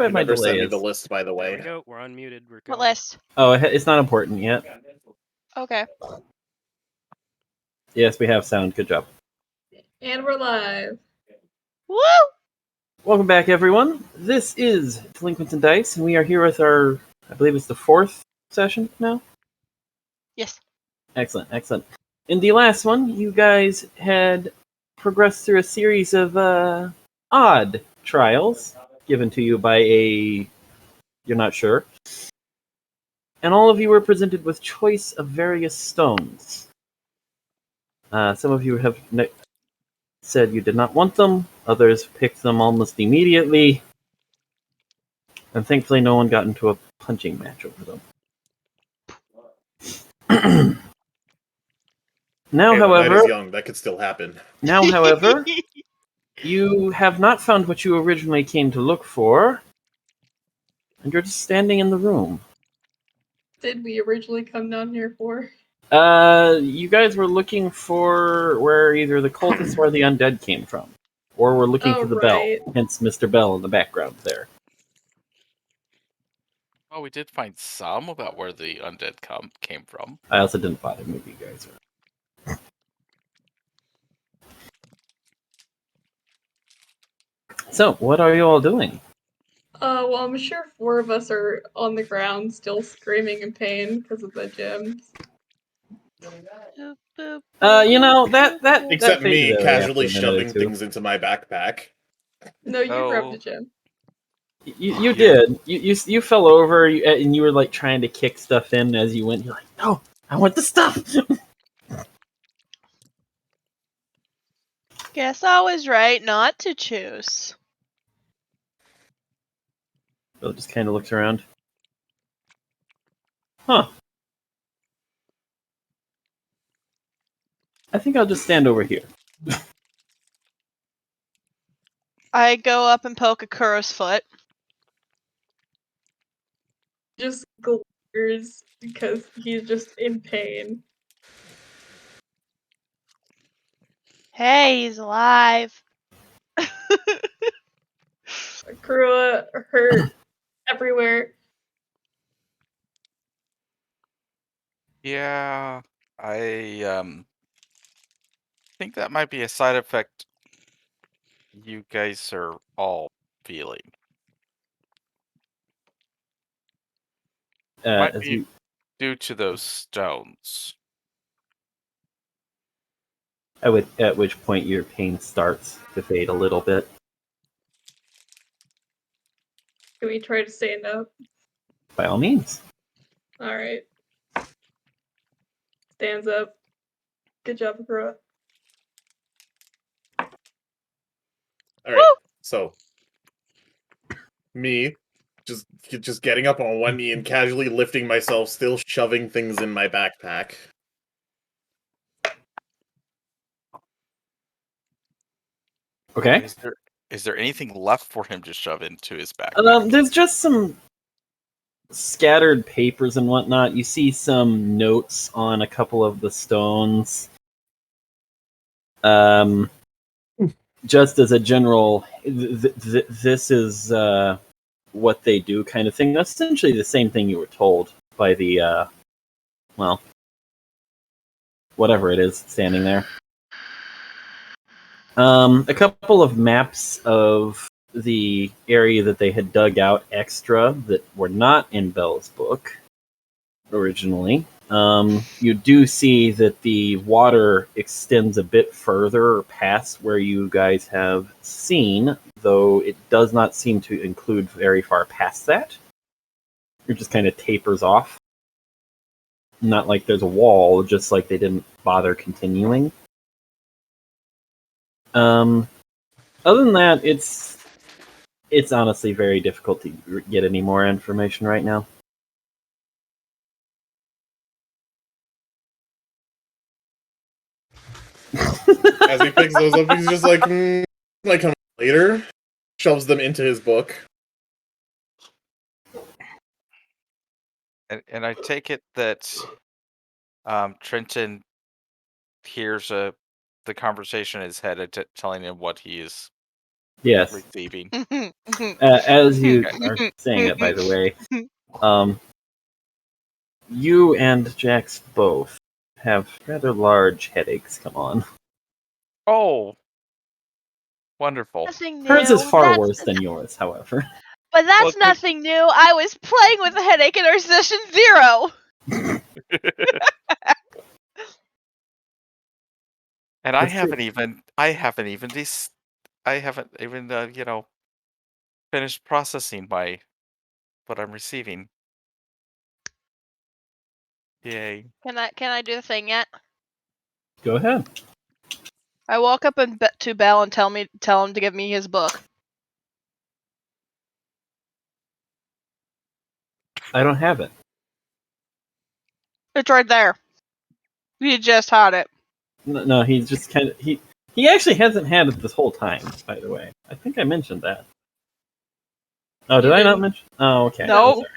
You my never delay sent me is. the list, by the There we way. go. We're unmuted. We're What going. list? Oh, it's not important yet. Okay. Yes, we have sound. Good job. And we're live. Woo! Welcome back, everyone. This is Delinquents and Dice, and we are here with our, I believe it's the 4th session now? Yes. Excellent, excellent. In the last one, you guys had progressed through a series of odd trials given to you by a... you're not sure. And all of you were presented with choice of various stones. Some of you have said you did not want them. Others picked them almost immediately. And thankfully no one got into a punching match over them. Now, Hey, however... the night is young. That could still happen. Now, however, you have not found what you originally came to look for. And you're just standing in the room. Did we originally come down here for? You guys were looking for where either the cultists or the undead came from. Or we're looking for the right. bell. Hence Mr. Bell in the background there. Oh, we did find some about where the undead came from. I also didn't bother moving you guys around. So, what are you all doing? Well, I'm sure 4 of us are on the ground still screaming in pain because of the gems. You know, that Except faded me away casually after a minute or shoving two. things into my backpack. No, you grabbed Oh. a gem. You did. You fell over and you were like trying to kick stuff in as you went. You're like, no, I want the stuff. Guess I was right not to choose. Bill just kind of looks around. Huh. I think I'll just stand over here. I go up and poke Akuro's foot. Just glares because he's just in pain. Hey, he's alive. Akura hurt everywhere. Yeah, I think that might be a side effect you guys are all feeling. Might As be you, due to those stones. at which point your pain starts to fade a little bit. Can we try to stand up? By all means. Alright. Stands up. Good job, Akura. Alright, so me just getting up on one knee and casually lifting myself, still shoving things in my backpack. Okay. Is there anything left for him to shove into his backpack? There's just some scattered papers and whatnot. You see some notes on a couple of the stones. Just as a general, this is what they do kind of thing. That's essentially the same thing you were told by the, well, whatever it is standing there. A couple of maps of the area that they had dug out extra that were not in Bell's book originally. You do see that the water extends a bit further past where you guys have seen, though it does not seem to include very far past that. It just kind of tapers off. Not like there's a wall, just like they didn't bother continuing. Other than that, it's honestly very difficult to get any more information right now. As he picks those up, he's just like, like a later, shoves them into his book. And I take it that Trenton hears the conversation in his head, telling him what he is Yes. receiving. As you are saying it, by the way, you and Jax both have rather large headaches come on. Oh, wonderful. Nothing new. Hers is far That's- worse than yours, however. But that's Well, nothing new. I was playing with a headache in our session 0. And That's true. I haven't even finished processing what I'm receiving. Yay. Can I do the thing yet? Go ahead. I walk up to Bell and tell him to give me his book. I don't have it. It's right there. You just had it. No, he's just kind of he actually hasn't had it this whole time. By the way, I think I mentioned that. Oh, did You I not didn't. mention? Oh, okay. No. I'm sorry.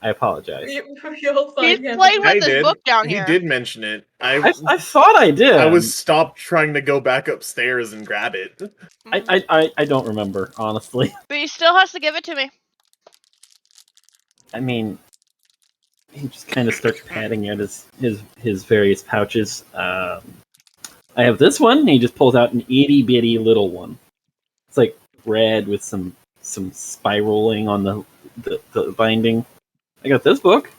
I apologize. You'll find He's him. playing with I his did. book down He here. did mention it. I thought I did. I was stopped trying to go back upstairs and grab it. I don't remember, honestly. But he still has to give it to me. I mean, he just kind of starts patting at his various pouches. I have this one. And he just pulls out an itty bitty little one. It's like red with some spiraling on the binding. I got this book.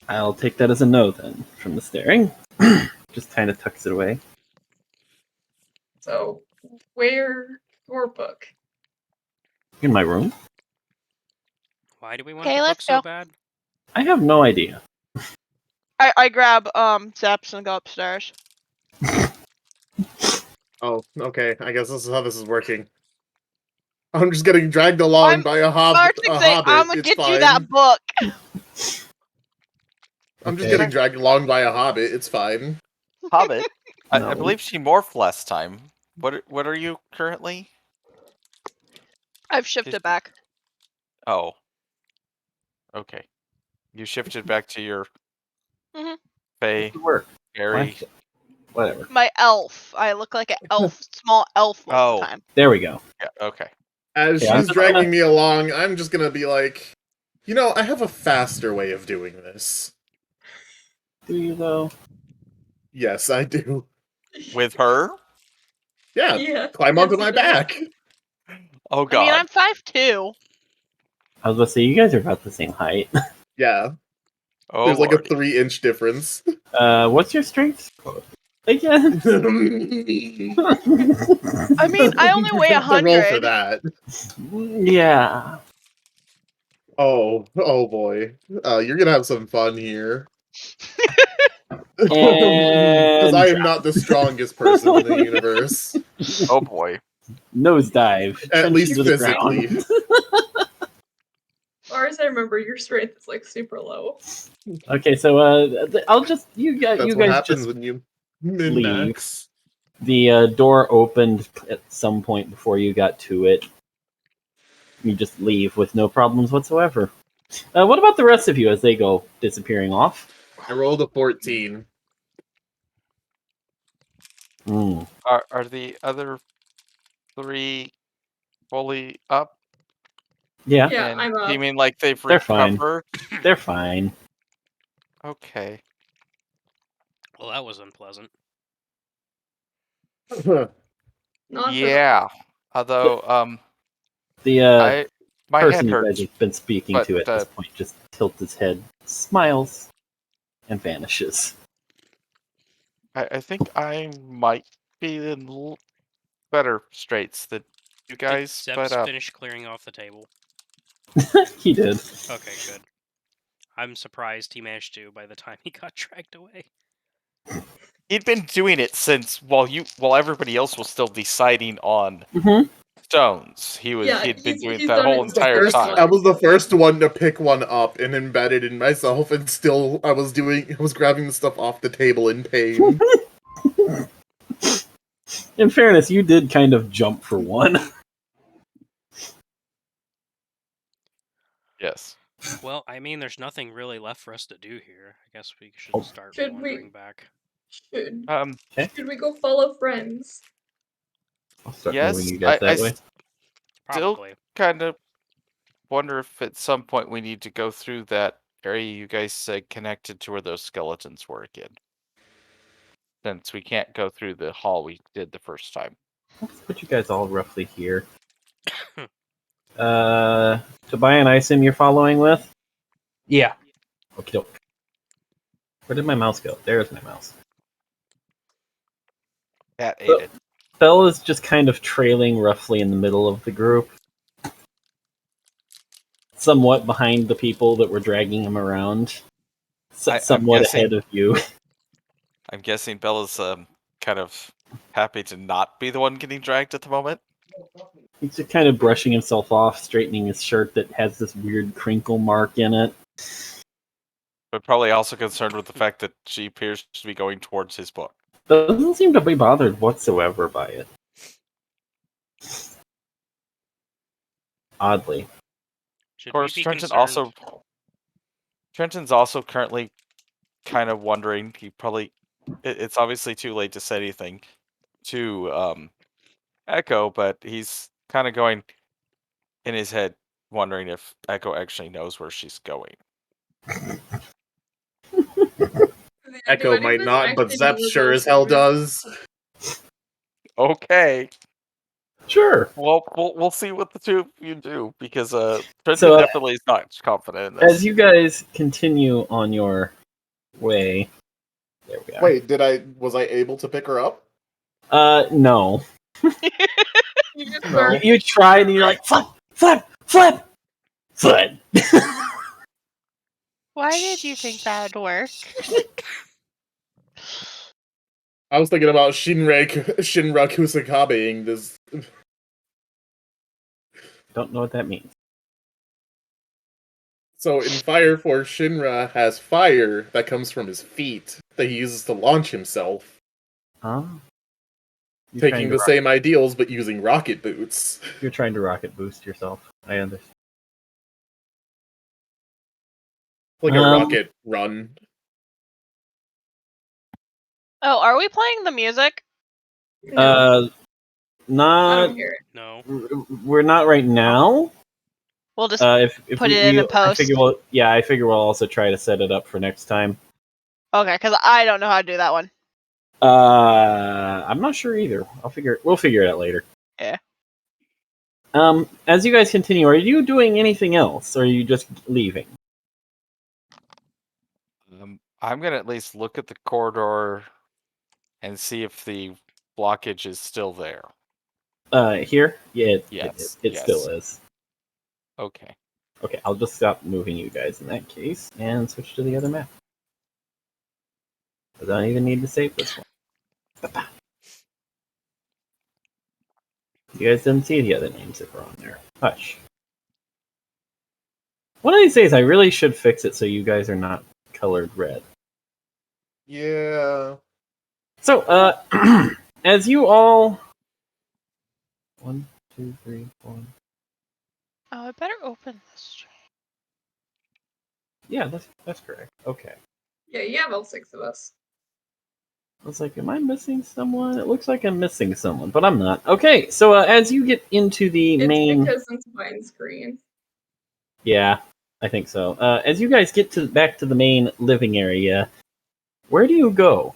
I'll take that as a no then from the staring. Just kind of tucks it away. So, where your book? In my room. Why do we want Okay, the book let's so go. bad? I have no idea. I grab Zeps and go upstairs. Oh, okay. I guess this is how this is working. I'm just getting dragged along by a Mark's hobbit. saying, I'm gonna It's get fine. you that book. I'm just Okay. getting dragged along by a hobbit. It's fine. Hobbit. I No. believe she morphed last time. What are you currently? I've shifted back. Oh. Okay. You shifted back to your Mhm. Fae, Work. fairy. Whatever. My elf. I look like an elf, small elf most of Oh. the time. There we go. Yeah, okay. As Yeah, I'm she's just dragging gonna- me along, I'm just gonna be like, I have a faster way of doing this. Do you though? Yes, I do. With her? Yeah, Yeah. climb onto yes, my you do. back. Oh I mean, god. I'm 5'2". I was gonna say you guys are about the same height. Yeah, Oh there's like a lordy. 3-inch difference. What's your strength? Again? I mean, I only weigh To roll for 100. that. Yeah. Oh boy. You're gonna have some fun here. Because And I am not the strongest person in the universe. Oh boy. nosedive. At Trench least into the physically. ground. Or as I remember, your strength is like super low. Okay, so I'll just you That's guys what happens just when you min-max. the door opened at some point before you got to it. You just leave with no problems whatsoever. What about the rest of you as they go disappearing off? I rolled a 14. Mm. Are the other 3 fully up? Yeah, Yeah, And I'm up. you mean like they've They're fine. recovered? they're fine. Okay. Well, that was unpleasant. Not for Yeah. Although The my person head you guys hurts, have been speaking but to at this point just tilts his head, smiles, and vanishes. I think I might be in better straits than you guys, Did but Zeps finish clearing off the table? He did. Okay, good. I'm surprised he managed to by the time he got dragged away. he'd been doing it since while everybody else was still deciding on Mm-hmm. stones. Yeah, He'd been doing he's that done whole it entire first time. I was the first one to pick one up and embed it in myself, and still I was grabbing the stuff off the table in pain. In fairness, you did kind of jump for one. Yes. Well, I mean, there's nothing really left for us to do here. I guess we should start Should we- wandering back. Should should we go follow friends? I'll start moving yes, you guys that way. still Probably. kind of wonder if at some point we need to go through that area you guys said connected to where those skeletons were again. Since we can't go through the hall we did the first time. Let's put you guys all roughly here. Tobias, I assume you're following with? Yeah. Okie doke. Where did my mouse go? There's my mouse. Cat ate So- it. Bell is just kind of trailing roughly in the middle of the group. Somewhat behind the people that were dragging him around. I'm Somewhat guessing- ahead of you. I'm guessing Bella's kind of happy to not be the one getting dragged at the moment. He's just kind of brushing himself off, straightening his shirt that has this weird crinkle mark in it. But probably also concerned with the fact that she appears to be going towards his book. Doesn't seem to be bothered whatsoever by it. Oddly. Should Of course, we be concerned? Trenton's also currently kind of wondering. It's obviously too late to say anything to Echo, but he's kind of going in his head, wondering if Echo actually knows where she's going. Echo Do might anyone not, but actually Zep know sure those as hell doors? does. Okay, Sure. well, we'll see what the two of you do because Trenton So, definitely is not confident in this. As you guys continue on your way, there we are. Wait, was I able to pick her up? No. You just No. start You tried and you're like, flip, flip, flip, flip. Why did you think that would work? I was thinking about Shinra Kusakabeing this. Don't know what that means. So in Fire Force, Shinra has fire that comes from his feet that he uses to launch himself, Huh? You're taking trying the to same ideals but using rocket boots. You're trying to rocket boost yourself. I understand. Like a Um, rocket run. Oh, are we playing the music? no, I Not. don't hear it. No. We're not right now. We'll just If put we, it in we- the post. I figure we'll also try to set it up for next time. Okay, because I don't know how to do that one. I'm not sure either. We'll figure it out later. Yeah. As you guys continue, are you doing anything else, or are you just leaving? I'm gonna at least look at the corridor and see if the blockage is still there. Here? Yeah, Yes, it yes. still is. Okay. Okay, I'll just stop moving you guys in that case and switch to the other map. I don't even need to save this one. You guys didn't see the other names that were on there. Hush. One of these days, I really should fix it so you guys are not colored red. Yeah. So, as you all... 1, 2, 3, 4... Oh, I better open this. Yeah, that's correct. Okay. Yeah, you have all 6 of us. I was like, am I missing someone? It looks like I'm missing someone, but I'm not. Okay, so as you get into the It's main... because it's mine screen. Yeah, I think so. As you guys get back to the main living area, where do you go?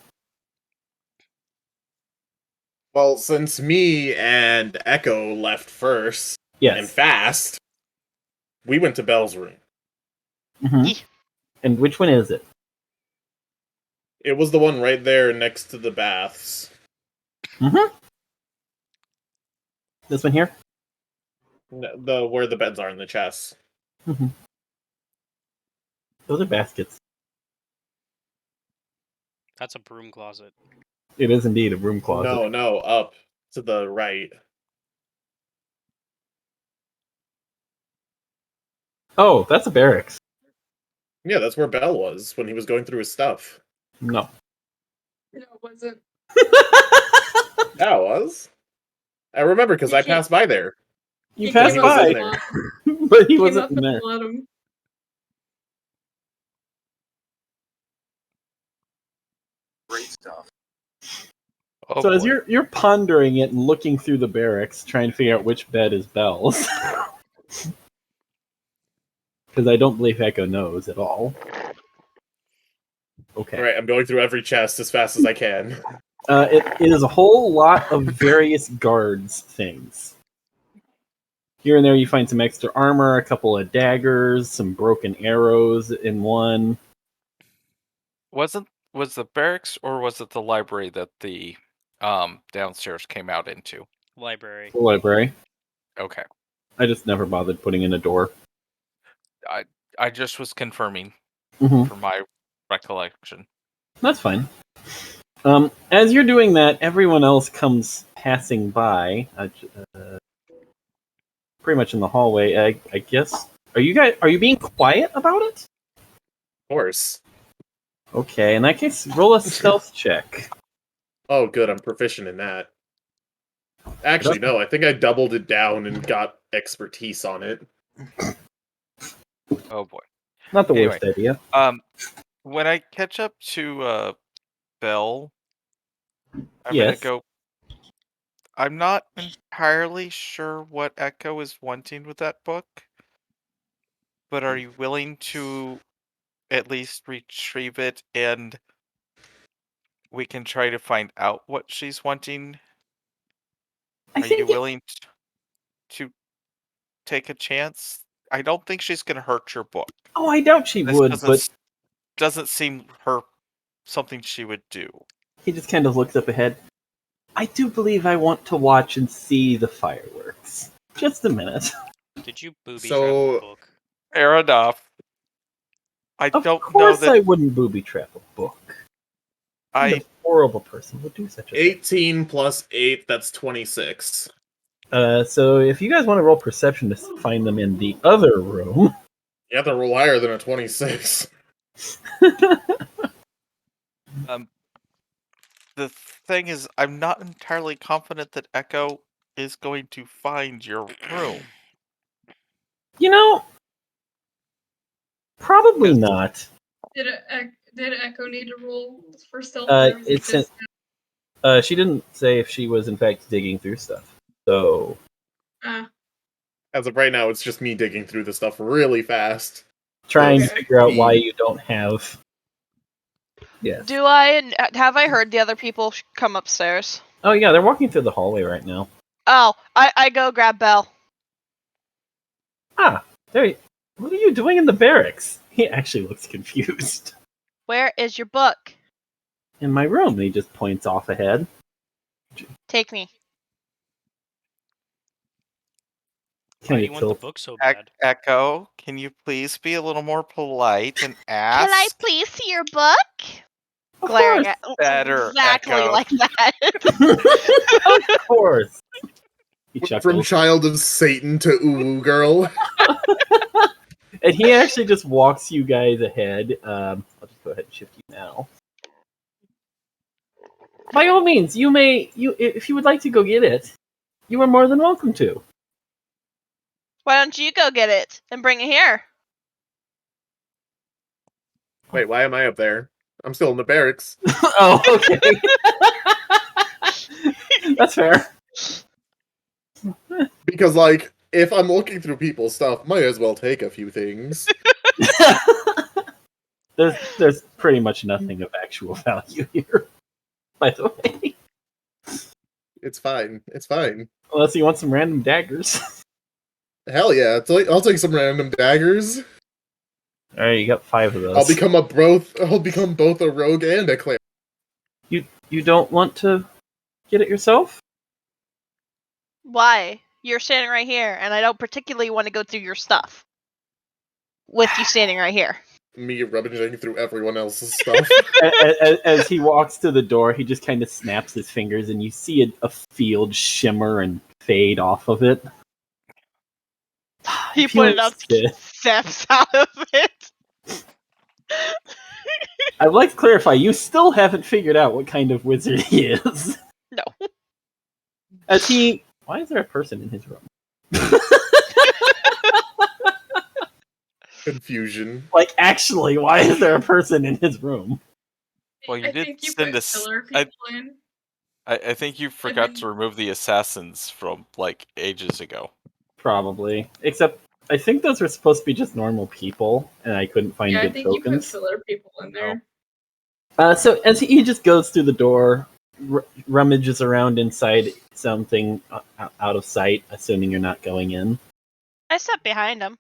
Well, since me and Echo left first and Yes. fast, we went to Belle's room. Mhm. Yee. And which one is it? It was the one right there next to the baths. This one here? The where the beds are in the chests. Those are baskets. That's a broom closet. It is indeed a room closet. No, up to the right. Oh, that's a barracks. Yeah, that's where Belle was when he was going through his stuff. No. No, it wasn't. That was. I remember because I passed by there. You He passed came up by. at the there. bottom. but he Came wasn't up in at there. the bottom. Oh, So as boy. you're pondering it and looking through the barracks, trying to figure out which bed is Belle's, because I don't believe Echo knows at all. Okay. Alright, I'm going through every chest as fast as I can. It is a whole lot of various guards things. Here and there you find some extra armor, a couple of daggers, some broken arrows in one. Was the barracks or was it the library that the downstairs came out into? Library. The library. Okay. I just never bothered putting in a door. I just was confirming Mm-hmm. for my recollection. That's fine. As you're doing that, everyone else comes passing by, pretty much in the hallway. I guess. Are you being quiet about it? Of course. Okay, in that case, roll a stealth check. Oh, good, I'm proficient in that. Actually, no, I think I doubled it down and got expertise on it. Oh boy. Not the Anyway. worst idea. When I catch up to Belle, I'm Yes. gonna go. I'm not entirely sure what Echo is wanting with that book, but are you willing to at least retrieve it and we can try to find out what she's wanting? I Are you think willing to take a chance? I don't think she's gonna hurt your book. Oh, I doubt she This would, but doesn't seem her something she would do. he just kind of looks up ahead. I do believe I want to watch and see the fireworks. Just a minute. Did you booby So- trap the book? Fair enough. I Of don't know course that I wouldn't booby trap a book. What I a horrible person would do such a thing. 18 plus 8, that's 26. So if you guys want to roll perception to find them in the other room, You have to roll higher than a 26. the thing is I'm not entirely confident that Echo is going to find your room. you know, probably Yes. not. Did Echo need to roll for stealth? Uh, or was it it's just- She didn't say if she was in fact digging through stuff. So Ah, As of right now, it's just me digging through the stuff really fast. trying to Okay. figure out why you don't have. Yes. Have I heard the other people come upstairs? Oh yeah, they're walking through the hallway right now. Oh, I go grab Belle. Ah, there. What are you doing in the barracks? He actually looks confused. Where is your book? In my room, he just points off ahead. Take me. Why Kind do of you want the tilt. book so bad? Echo, can you please be a little more polite and ask? Can I please see your book? Of Glaring course, at better, exactly Echo. like that. of course. He From chuckles, child of Satan to Uwu girl. and he actually just walks you guys ahead. I'll just go ahead and shift you now. By all means, if you would like to go get it, you are more than welcome to. Why don't you go get it and bring it here? Wait, why am I up there? I'm still in the barracks. Oh, okay. That's fair. Because, like, if I'm looking through people's stuff, might as well take a few things. There's pretty much nothing of actual value here, by the way. It's fine. It's fine. Unless you want some random daggers. Hell yeah, I'll take some random daggers. Alright, you got 5 of those. I'll become both a rogue and a cleric. You don't want to get it yourself? Why? You're standing right here, and I don't particularly want to go through your stuff. With you standing right here. Me rummaging through everyone else's stuff. As he walks to the door, he just kind of snaps his fingers, and you see a field shimmer and fade off of it. He If you put it up, insist. steps out of it. I'd like to clarify, you still haven't figured out what kind of wizard he is. No. Why is there a person in his room? Confusion. Like, actually, why is there a person in his room? Well, you I did think you send put us. filler people in. I think you forgot then- to remove the assassins from like ages ago. Probably. Except, I think those were supposed to be just normal people, and I couldn't find Yeah, I good think you put tokens. filler people in there. So as he just goes through the door, rummages around inside something out of sight, assuming you're not going in. I stepped behind him.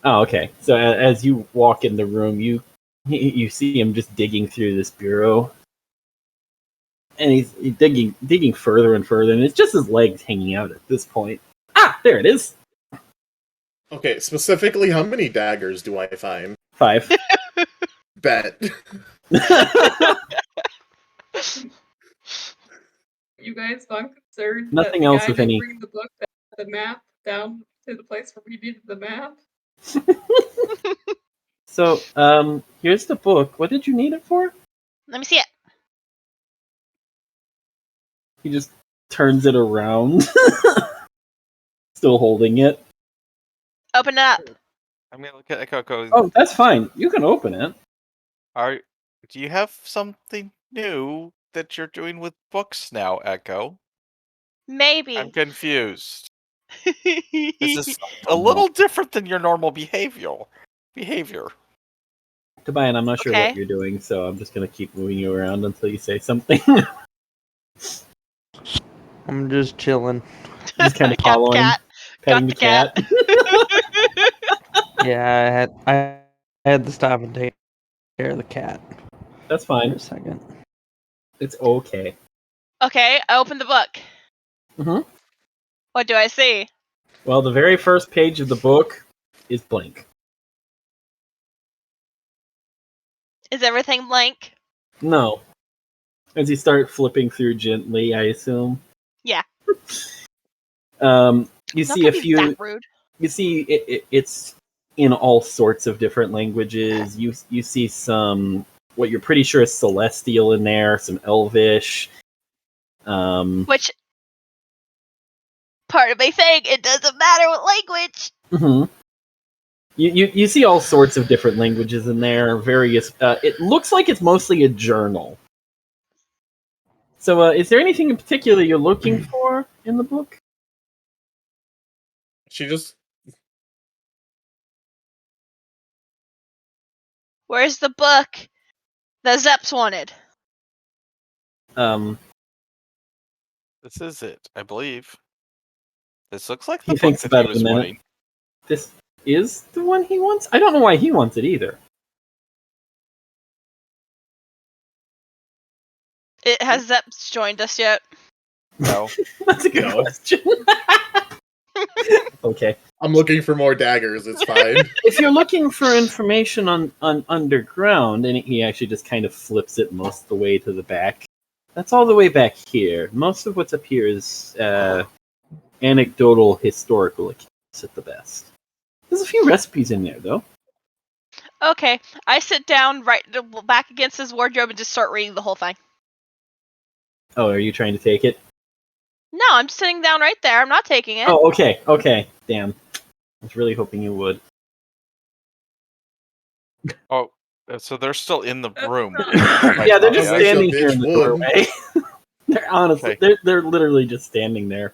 Oh, okay. So as you walk in the room, you see him just digging through this bureau, and he's digging further and further, and it's just his legs hanging out at this point. Ah, there it is. Okay, specifically, how many daggers do I find? 5. Bet. You guys not concerned that Nothing the else guy of didn't any. bring the map down to the place where we needed the map? So, here's the book. What did you need it for? Let me see it. He just turns it around, still holding it. Open it up. I'm gonna look at Echo going. Oh, that's fine. You can open it. Do you have something new that you're doing with books now, Echo? I'm Maybe. confused. This is a little different than your normal behavior. Tobias, I'm not sure Okay. what you're doing, so I'm just gonna keep moving you around until you say something. I'm just chilling. Just kind of Got the following, cat. petting Got the cat. Yeah, I had to stop and take care of the cat That's for fine. a second. It's okay. Okay, I opened the book. Mhm. What do I see? Well, the very first page of the book is blank. Is everything blank? No. As you start flipping through gently, I assume. Yeah. You I'm not see gonna a be few. that rude. You see, it's in all sorts of different languages. You see some what you're pretty sure is Celestial in there, some Elvish. Which part of me saying it doesn't matter what language? Mhm. You see all sorts of different languages in there. Various. It looks like it's mostly a journal. So, is there anything in particular you're looking for in the book? She just Where's the book that Zeps wanted? This is it, I believe. This looks like He the book thinks that about he it a was minute. wanting. This is the one he wants? I don't know why he wants it either. Has Zeps joined us yet? No. That's a good No. question. Okay. I'm looking for more daggers. It's fine. If you're looking for information on underground, and he actually just kind of flips it most of the way to the back. That's all the way back here. Most of what's up here is anecdotal, historical accounts at the best. There's a few recipes in there, though. Okay, I sit down right back against his wardrobe and just start reading the whole thing. Oh, are you trying to take it? No, I'm just sitting down right there. I'm not taking it. Oh, okay, okay. Damn. I was really hoping you would. Oh, so they're still in the room. Yeah, they're just I wish a standing here bitch in the would. doorway. They're honestly, Okay. they're literally just standing there.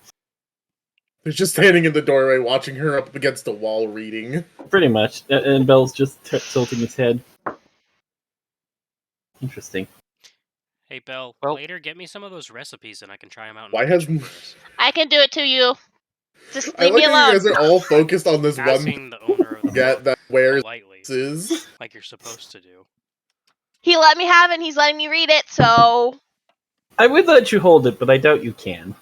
They're just standing in the doorway, watching her up against the wall, reading. Pretty much. And Bell's just tilting his head. Interesting. Hey, Belle, Well- later get me some of those recipes and I can try them out in Why my has- kitchen for us. I can do it to you. Just I leave like me how you alone. guys are all focused on this one Asking the owner of the get book that wears politely, is. like you're supposed to do. He let me have it and he's letting me read it, so I would let you hold it, but I doubt you can.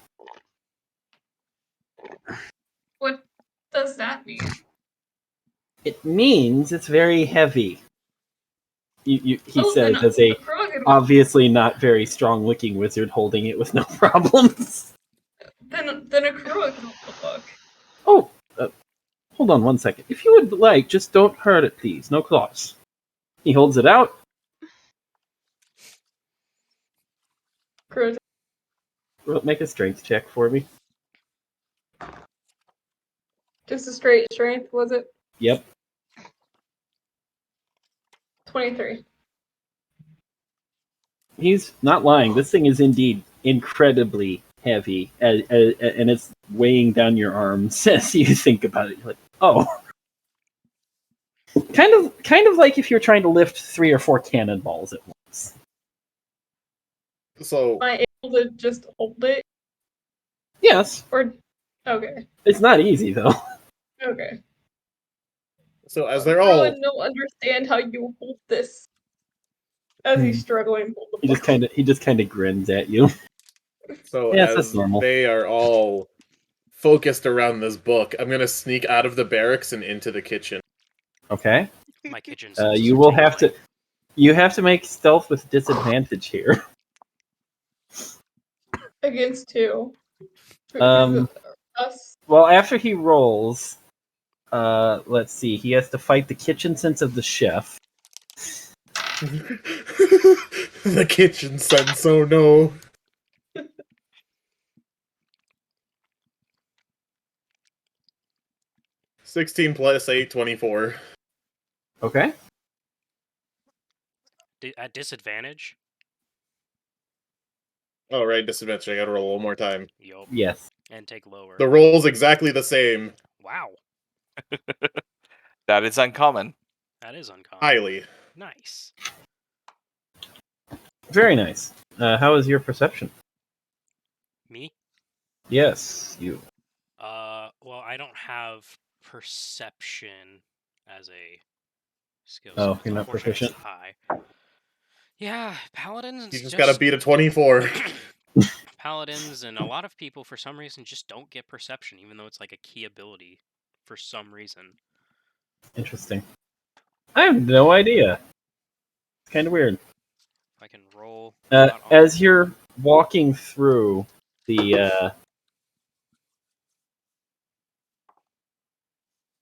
What does that mean? It means it's very heavy. He Oh, says then as a Krogan, obviously not very strong looking wizard holding it with no problems. then a Krogan can hold the book. Oh, hold on one second. If you would like, just don't hurt it, please. No claws. He holds it out. Krogan. Make a strength check for me. Just a straight strength, was it? Yep. 23. He's not lying. This thing is indeed incredibly heavy, and it's weighing down your arms as you think about it. You're like, oh, kind of like if you're trying to lift 3 or 4 cannonballs at once. So Am I able to just hold it? Yes, Or okay. it's not easy though. Okay. as they're I all really don't understand how you hold this. As he's struggling to hold the book. He just kind of grins at you. Yeah, that's as normal. they are all focused around this book, I'm gonna sneak out of the barracks and into the kitchen. Okay. My kitchen. You will have to. You have to make stealth with disadvantage here. Against two. Us. Well, after he rolls, let's see. He has to fight the kitchen sense of the chef. The kitchen sense. Oh no. (16 + 8, 24). Okay. At disadvantage. Oh right, disadvantage. I gotta roll one more time. Yup. Yes. And take lower. The roll's exactly the same. Wow. That is uncommon. That is uncommon. Highly. Nice. Very nice. How is your perception? Me? Yes, you. Well, I don't have perception as a skill. Oh, so you're not unfortunately it's proficient? high. Yeah, paladins. You just gotta beat a 24. Paladins and a lot of people, for some reason, just don't get perception, even though it's like a key ability. For some reason. Interesting. I have no idea. It's kind of weird. If I can roll. not all- As you're walking through the.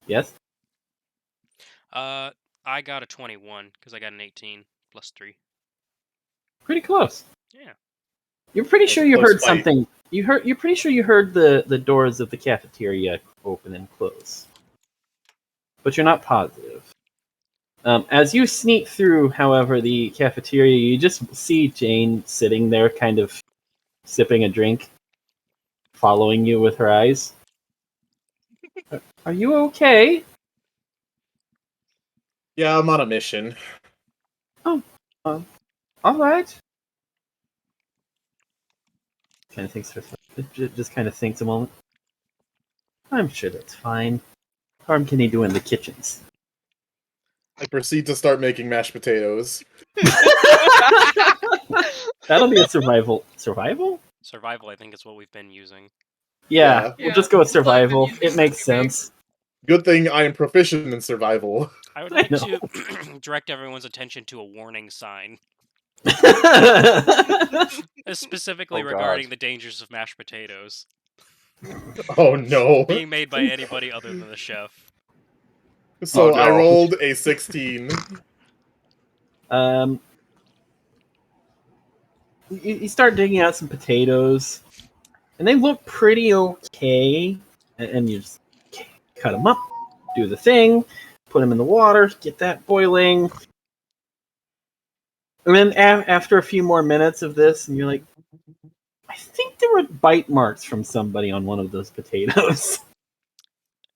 Yes? I got a 21 because I got an 18 plus 3. Pretty close. Yeah. You're pretty That's sure a you close heard fight. something. You're pretty sure you heard the doors of the cafeteria open and close. But you're not positive. As you sneak through, however, the cafeteria, you just see Jane sitting there, kind of sipping a drink, following you with her eyes. Are you okay? Yeah, I'm on a mission. All right. Kind of thinks for just kind of thinks a moment. I'm sure that's fine. What harm can he do in the kitchens? I proceed to start making mashed potatoes. That'll be a survival. Survival? Survival, I think, is what we've been using. Yeah, Yeah. we'll just go with Yeah, it's like survival. when you- It makes sense. Good thing I am proficient in survival. I would I like know. to direct everyone's attention to a warning sign, specifically Oh, God. regarding the dangers of mashed potatoes Oh no. being made by anybody other than the chef. So Oh, no. I rolled a 16. You start digging out some potatoes, and they look pretty okay. And you just cut them up, do the thing, put them in the water, get that boiling. And then after a few more minutes of this, and you're like, I think there were bite marks from somebody on one of those potatoes.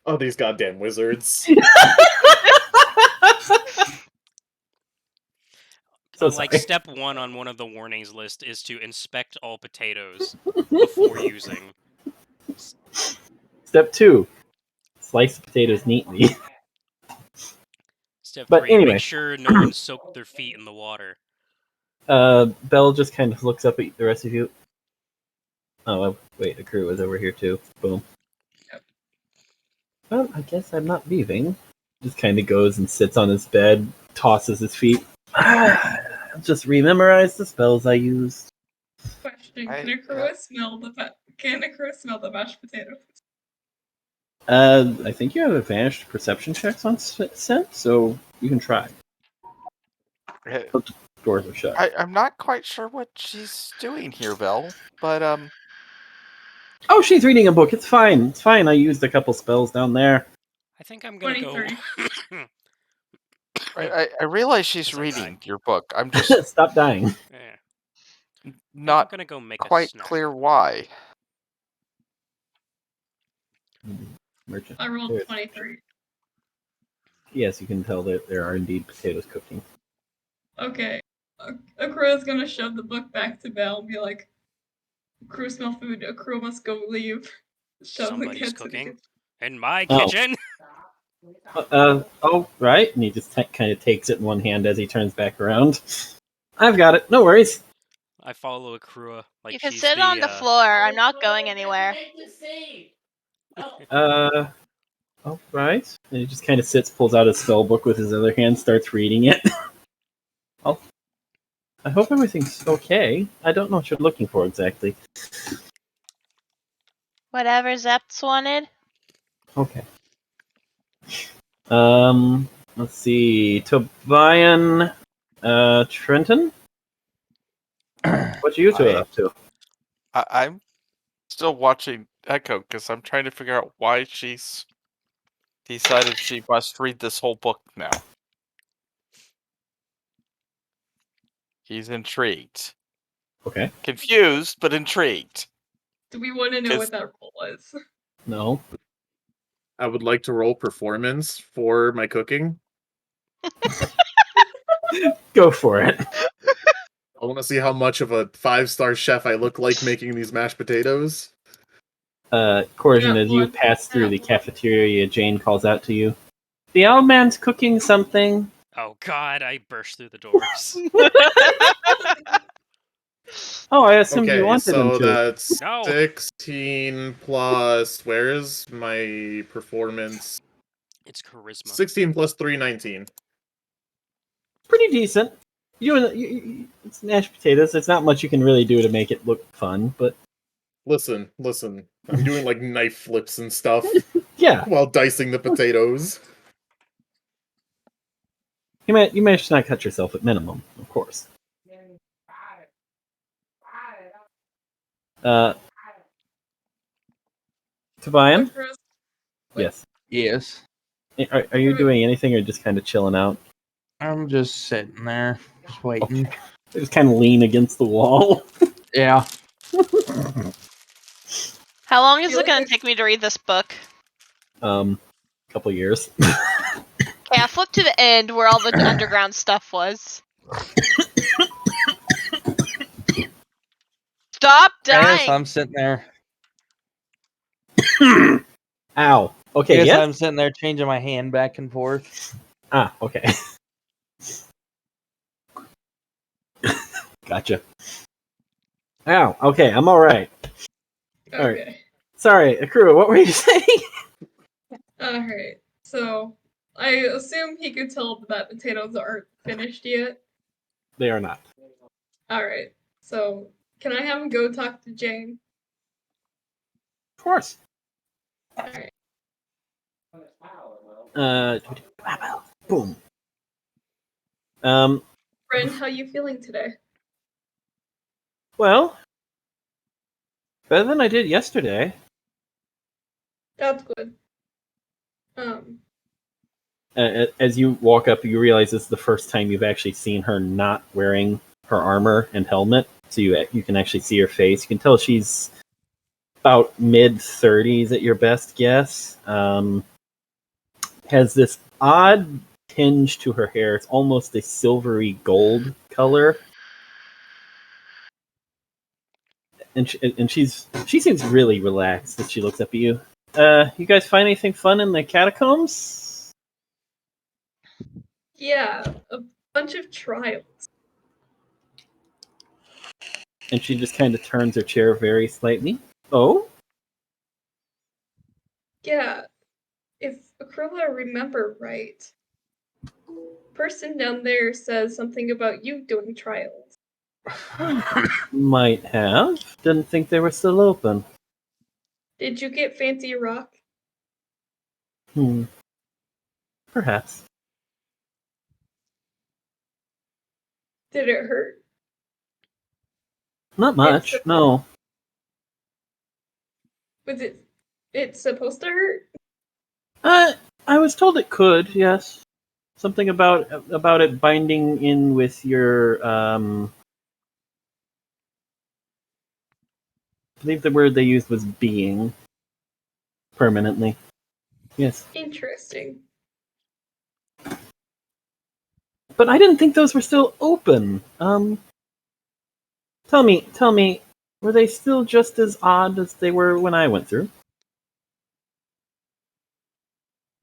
Oh, these goddamn wizards. So Like, sorry. step 1 on one of the warnings list is to inspect all potatoes before using. Step 2, slice the potatoes neatly. Step But 3, anyway. make sure no one soaked their feet in the water. Belle just kind of looks up at the rest of you. Oh, wait, the crew was over here too. Boom. Well, I guess I'm not leaving. Just kind of goes and sits on his bed, tosses his feet. I'll just rememorize the spells I used. Question: I- Can a crow smell the mashed potatoes? I think you have advanced perception checks on scent, so you can try. Eh, Doors are shut. I'm not quite sure what she's doing here, Belle, but Oh, she's reading a book. It's fine. It's fine. I used a couple spells down there. I think I'm gonna go. 23. I realize she's As I reading die. your book. I'm just Stop dying. Yeah. I'm Not gonna go make a quite snack. clear why. Merchant. I rolled There's- 23. Yes, you can tell that there are indeed potatoes cooking. Okay. Akrua's gonna shove the book back to Belle and be like, Akru smell food, Akru must go leave. Shove the Somebody's cat to the cooking kitchen. in my Oh. kitchen. Oh, right. And he just kind of takes it in one hand as he turns back around. I've got it. No worries. I follow Akrua like You can she's sit the. on the floor. I'm not going anywhere. All right. And he just kind of sits, pulls out his spell book with his other hand, starts reading it. Oh, I hope everything's okay. I don't know what you're looking for exactly. Whatever Zeps wanted. Okay. Let's see. Tobian, Trenton? What you two up to? I'm still watching Echo because I'm trying to figure out why she's decided she must read this whole book now. He's intrigued. Okay. Confused, but intrigued. Do we want to know 'Cause- what that roll was? No. I would like to roll performance for my cooking. Go for it. I want to see how much of a 5-star chef I look like making these mashed potatoes. Corrigan, Yeah, as you one. pass through the cafeteria, Jane calls out to you. The old man's cooking something. Oh God! I burst through the doors. Oh, I assumed you Okay, wanted him so to. that's No. 16 plus. Where's my performance? It's charisma. 16 plus 3, 19. Pretty decent. It's mashed potatoes. It's not much you can really do to make it look fun, but Listen. I'm doing like knife flips and stuff yeah, while dicing the potatoes. you managed to not cut yourself at minimum, of course. Tobian? Akrua's Yes. Yes. Are you doing anything or just kind of chilling out? I'm just sitting there, just waiting. Just kind of lean against the wall. Yeah. How long is Feel it going like to take me to read this book? Couple years. Okay, I flipped to the end where all the underground stuff was. Stop Yes, dying! I'm sitting there. Ow. Okay, Yes, yes? I'm sitting there changing my hand back and forth. Ah, okay. Gotcha. Ow, okay, I'm alright. Alright. Okay. Sorry, Akura, what were you saying? Alright. So, I assume he could tell that potatoes aren't finished yet. They are not. Alright. So, can I have him go talk to Jane? Of course. Alright. Boom. Friend, how you feeling today? Well, better than I did yesterday. That's good. As you walk up, you realize this is the first time you've actually seen her not wearing her armor and helmet, so you can actually see her face. You can tell she's about mid-30s at your best guess. Has this odd tinge to her hair. It's almost a silvery gold color. And she seems really relaxed as she looks up at you. You guys find anything fun in the catacombs? Yeah, a bunch of trials. And she just kind of turns her chair very slightly. Oh? Yeah, if Akrola remember right, person down there says something about you doing trials. Might have. Didn't think they were still open. Did you get Fancy Rock? Perhaps. Did it hurt? Not much, It's- no. Was it's supposed to hurt? I was told it could, yes. Something about it binding in with your believe the word they used was being. Permanently. Yes. Interesting. But I didn't think those were still open. Tell me, were they still just as odd as they were when I went through?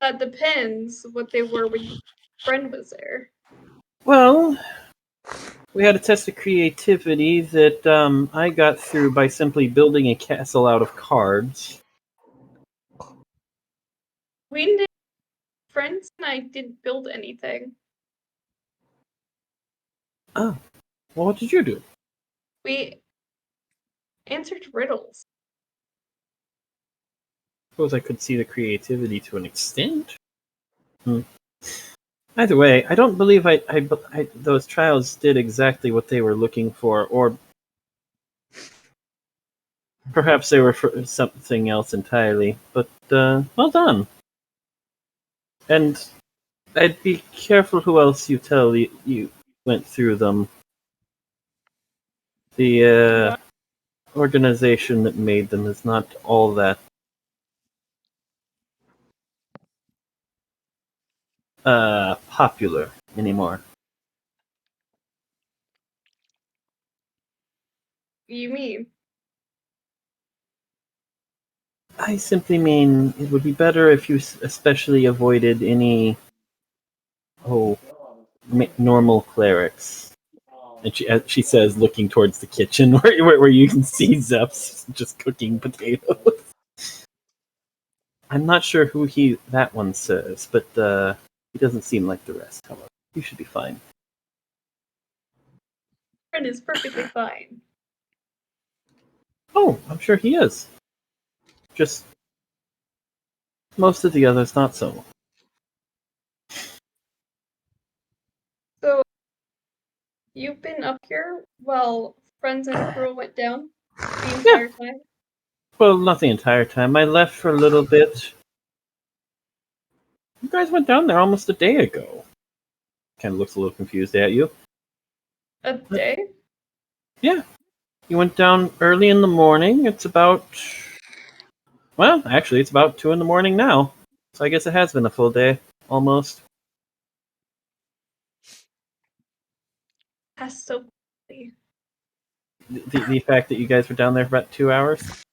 That depends what they were when your friend was there. Well, we had a test of creativity that I got through by simply building a castle out of cards. We didn't. Friends and I didn't build anything. Oh, well, what did you do? We answered riddles. Suppose I could see the creativity to an extent. Either way, I don't believe those trials did exactly what they were looking for, or perhaps they were for something else entirely. But well done. And I'd be careful who else you tell you went through them. The organization that made them is not all that popular anymore. You mean? I simply mean it would be better if you especially avoided any normal clerics. And she says, looking towards the kitchen where you can see Zeps just cooking potatoes. I'm not sure who that one says, but he doesn't seem like the rest. However, you should be fine. Friend is perfectly fine. Oh, I'm sure he is. Just most of the others not so. So, you've been up here while friends and crew went down the entire time? Well, not the entire time. I left for a little bit. You guys went down there almost a day ago. Kind of looks a little confused at you. A day? Yeah. You went down early in the morning. It's about... Well, actually, it's about 2 in the morning now. So I guess it has been a full day. Almost. That's so funny. The fact that you guys were down there for about 2 hours?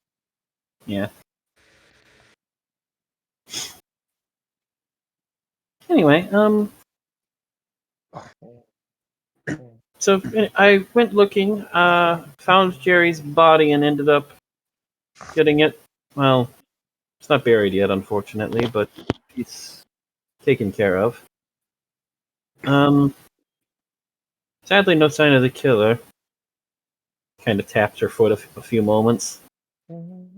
Yeah. Anyway, so I went looking, found Jerry's body and ended up getting it, well, it's not buried yet, unfortunately, but he's taken care of. Sadly, no sign of the killer. Kind of tapped her foot a few moments. I'm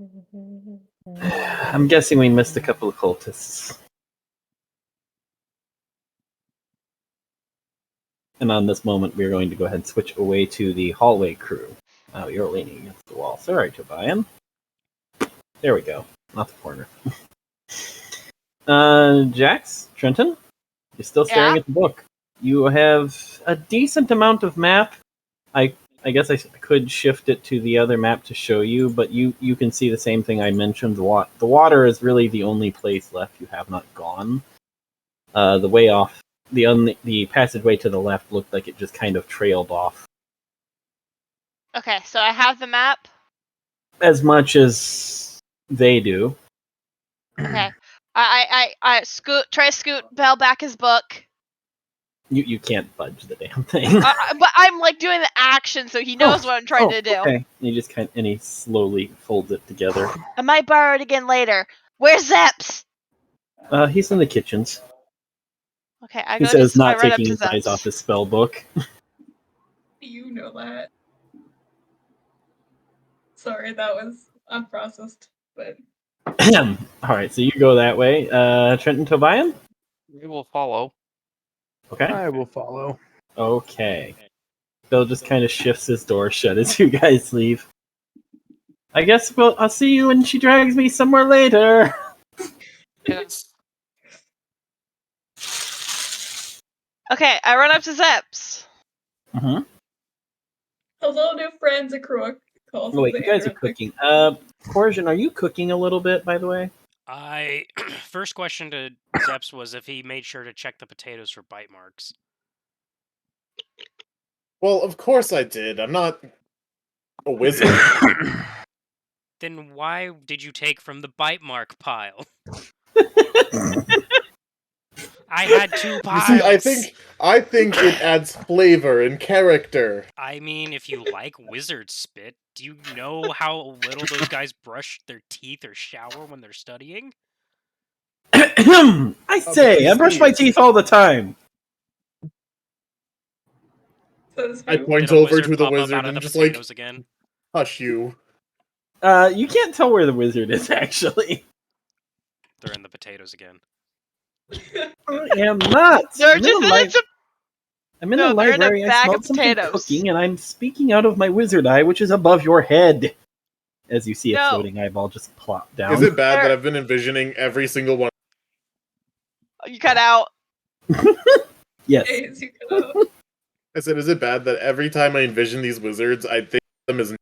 guessing we missed a couple of cultists. And on this moment, we're going to go ahead and switch away to the hallway crew. Oh, you're leaning against the wall. Sorry, Tobian. There we go. Not the corner. Jax, Trenton, you're still staring Yeah? at the book. You have a decent amount of map. I guess I could shift it to the other map to show you, but you can see the same thing I mentioned. The water is really the only place left you have not gone. The way off, the passageway to the left looked like it just kind of trailed off. Okay, so I have the map. As much as they do. Okay. I try to scoot Bell back his book. You can't budge the damn thing. But I'm like doing the action so he knows what I'm trying to do. Okay. And he slowly folds it together. I might borrow it again later. Where's Zeps? He's in the kitchens. Okay, I He says, not run up taking to his eyes Zeps. off his spell book. You know that. Sorry, that was unprocessed, but Alright, so you go that way. Trenton Tobian? We will follow. Okay. I will follow. Okay. Bill just kind of shifts his door shut as you guys leave. I guess I'll see you when she drags me somewhere later. Yes. Okay, I run up to Zeps. Mm-hmm. hello, new friends, Akruak. calls Oh, wait, the you guys are anoretic. cooking. Corjan, are you cooking a little bit, by the way? I first question to Zeps was if he made sure to check the potatoes for bite marks. Well, of course I did. I'm not a wizard. Then why did you take from the bite mark pile? I had 2 You piles. see, I think it adds flavor and character. I mean, if you like wizard spit, do you know how little those guys brush their teeth or shower when they're studying? I say, I brush my teeth all the time. Says I who? point Did a over wizard to the pop up wizard out of and the just like, potatoes again? hush you. You can't tell where the wizard is, actually. They're in the potatoes again. I am not. They're I'm just in the I'm in no, the they're in a library. I bag smelled of something potatoes. cooking, and I'm speaking out of my wizard eye, which is above your head. As you see a No. floating eyeball just plop down. Is it bad that There- I've been envisioning every single one? You cut out. Yes. Days you cut out. I said, is it bad that every time I envision these wizards, I think of them as... No!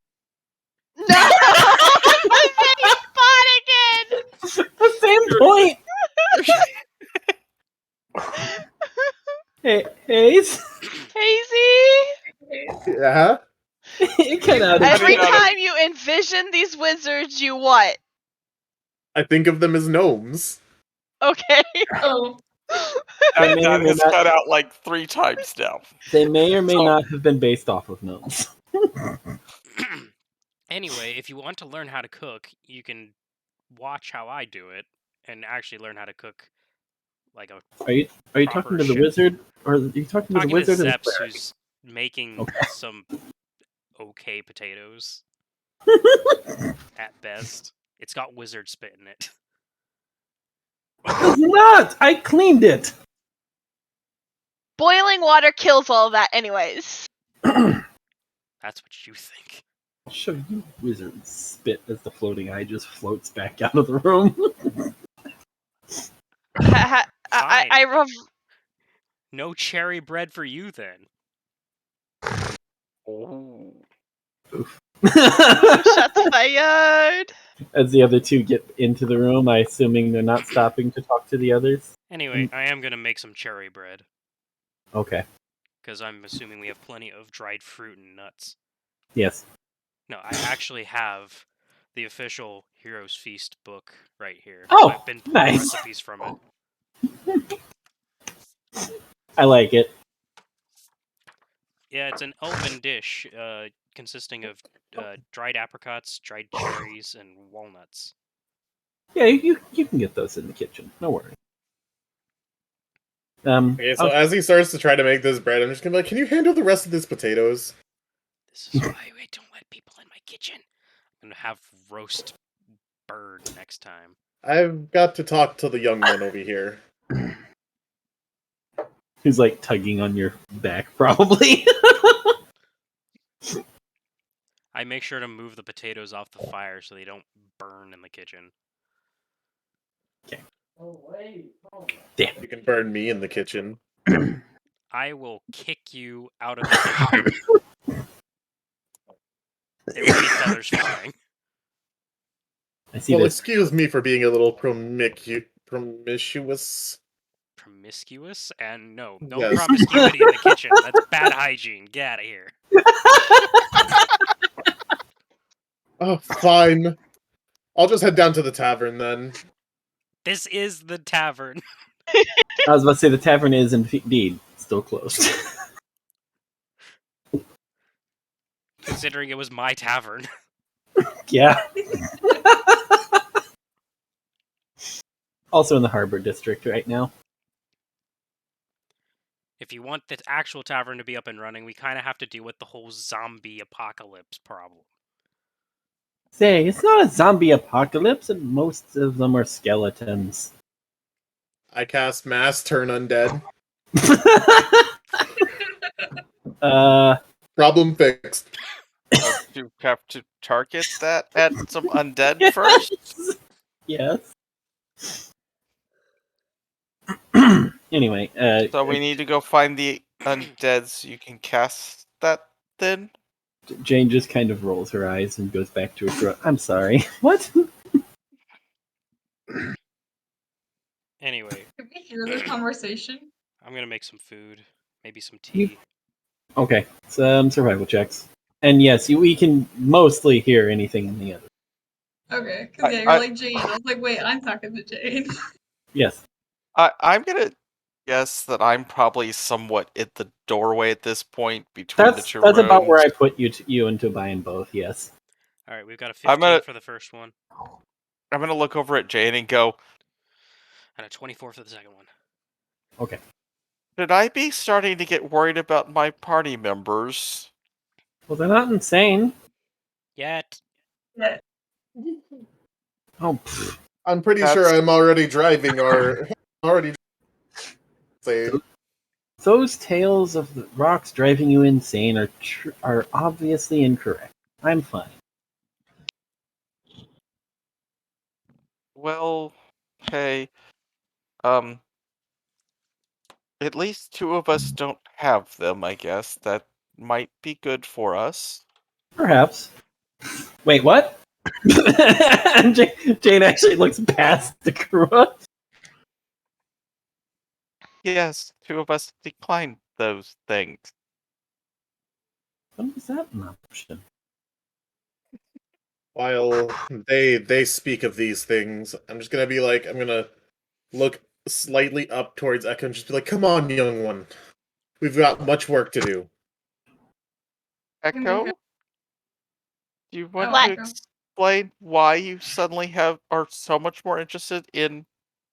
The same spot again! The same point. Hey, Hayes. Hazy! Yeah? It cut out. Every out of- time you envision these wizards, you what? I think of them as gnomes. Okay. Oh, They may or That may has not- cut out like 3 times now. They may or may So- not have been based off of gnomes. Anyway, if you want to learn how to cook, you can watch how I do it and actually learn how to cook like a Are you Proper talking to the chef. wizard, or are you talking to the talking to wizard? or the Zeps cleric? who's making Okay. some okay potatoes at best. It's got wizard spit in it. It's not. I cleaned it. Boiling water kills all of that, anyways. That's what you think. I'll show you wizard spit as the floating eye just floats back out of the room. I No cherry bread for you then. Oh. shots fired. As the other two get into the room, I assuming they're not stopping to talk to the others. Anyway, I am gonna make some cherry bread Okay. because I'm assuming we have plenty of dried fruit and nuts. Yes. No, I actually have the official Heroes Feast book right here. Oh, I've been pulling nice. recipes from it. I like it. Yeah, it's an elven dish consisting of dried apricots, dried cherries, and walnuts. Yeah, you can get those in the kitchen. No worry. Okay, so as he starts to try to make this bread, I'm just gonna be like, can you handle the rest of these potatoes? This is why I don't let people in my kitchen. I'm gonna have roast bird next time. I've got to talk to the young one over here. who's like tugging on your back, probably. I make sure to move the potatoes off the fire so they don't burn in the kitchen. Damn. You can burn me in the kitchen. I will kick you out of the kitchen. There will be feathers flying. I see Well, this. excuse me for being a little promiscuous. Promiscuous? And no Yes. promiscuity in the kitchen. That's bad hygiene. Get out of here. Oh, fine. I'll just head down to the tavern then. This is the tavern. I was about to say the tavern is indeed still closed. Considering it was my tavern. Yeah. Also in the Harbor District right now. If you want the actual tavern to be up and running, we kind of have to deal with the whole zombie apocalypse problem. Say, it's not a zombie apocalypse, and most of them are skeletons. I cast Mass Turn Undead. Problem fixed. You have to target that at some undead first? Yes. Anyway, So we need to go find the undead so you can cast that then? Jane just kind of rolls her eyes and goes back to her throat. I'm sorry. What? Anyway, Can we hear this conversation? I'm gonna make some food, maybe some You- tea. Okay, some survival checks. And yes, we can mostly hear anything in the other. Okay, because yeah, you're like Jane. I was like, wait, I'm talking to Jane. Yes. I'm gonna guess that I'm probably somewhat at the doorway at this point between the two That's rooms. about where I put you into buying both, yes. All right, we've got a I'm 15 gonna- for the first one I'm gonna look over at Jane and go, and a 24 for the second one. Okay. should I be starting to get worried about my party members? Well, they're not insane. Yet. Yeah. Oh, I'm pretty That's- sure I'm already driving or already say those tales of the rocks driving you insane are obviously incorrect. I'm fine. Well, hey, at least two of us don't have them, I guess. That might be good for us. Perhaps. Wait, what? Jane actually looks past the Kurua. Yes, two of us declined those things. When was that an option? while they speak of these things, I'm just gonna be like, I'm gonna look slightly up towards Echo and just be like, "Come on, young one, we've got much work to do." Echo? Okay. Do you want What? to explain why you suddenly are so much more interested in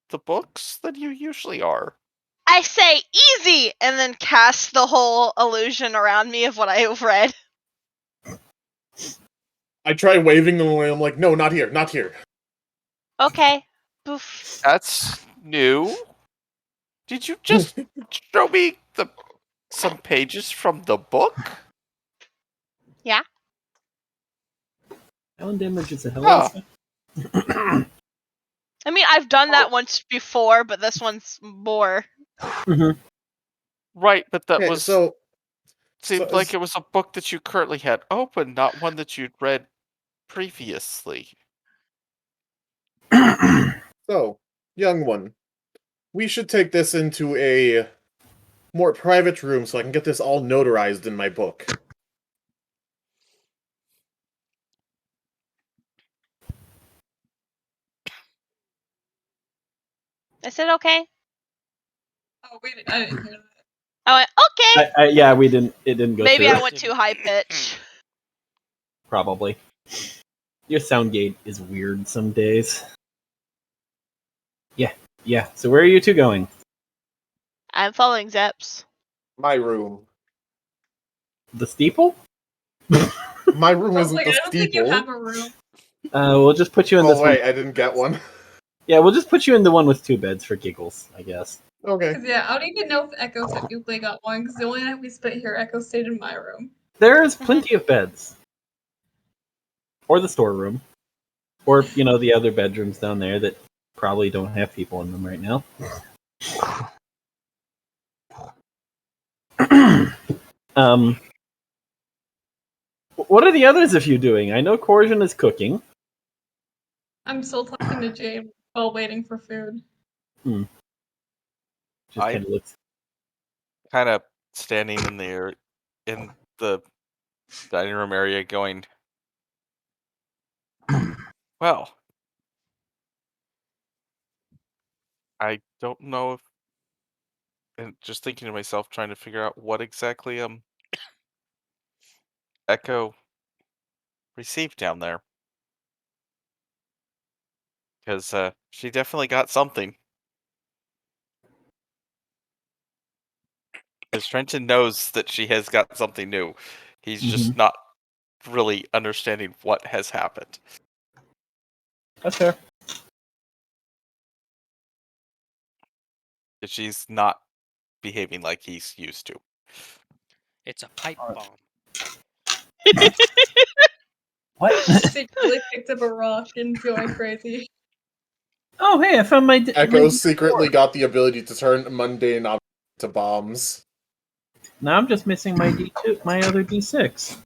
the books than you usually are? I say easy, and then cast the whole illusion around me of what I've read. I try waving them away. I'm like, "No, not here, not here." Okay. Boof. That's new. Did you just show me some pages from the book? Island damage is a hell Huh. of I mean, I've done that once before, but this one's more. Right, but that Okay, was seemed so like is- it was a book that you currently had open, not one that you'd read previously. so, young one, we should take this into a more private room so I can get this all notarized in my book. I said okay. Oh wait, I didn't hear that. I went okay. Yeah, we didn't. It didn't go Maybe through. I went too high pitch. Probably. Your sound gate is weird some days. Yeah. So where are you two going? I'm following Zeps. My room. The steeple? My room I was isn't like, the I don't think you steeple. have a room. We'll just put you in this Oh wait, one. I didn't get one. Yeah, we'll just put you in the one with two beds for giggles, I guess. Okay. Because yeah, I don't even know if Echo technically got one. Because the only night we spent here, Echo stayed in my room. There's plenty of beds. Or the storeroom. Or, the other bedrooms down there that probably don't have people in them right now. What are the others of you doing? I know Corsian is cooking. I'm still talking to Jane while waiting for food. Just I- kind of looks. Kind of standing in the dining room area going, well, I don't know if, and just thinking to myself, trying to figure out what exactly Echo received down there. Because she definitely got something. Because Trenton knows that she has got something new. He's just not really understanding what has happened. That's fair. That she's not behaving like he's used to. It's a pipe bomb. What? Secretly picked up a rock and going crazy. Oh, hey, I found my... Echo secretly got the ability to turn mundane objects to bombs. Now I'm just missing my D2, my other D6.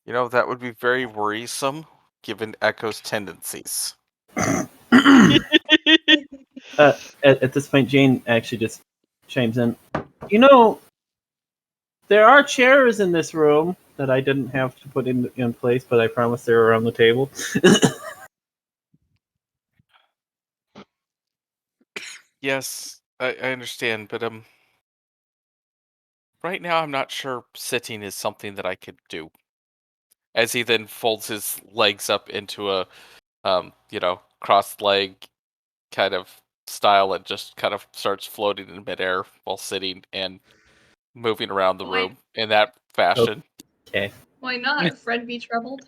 You know, that would be very worrisome, given Echo's tendencies. At this point, Jane actually just chimes in. You know, there are chairs in this room that I didn't have to put in place, but I promise they're around the table. Yes, I understand, but right now I'm not sure sitting is something that I could do. As he then folds his legs up into a crossed leg kind of style and just kind of starts floating in midair while sitting and moving around the Why- room in that fashion. Okay. Why not? Fred be troubled.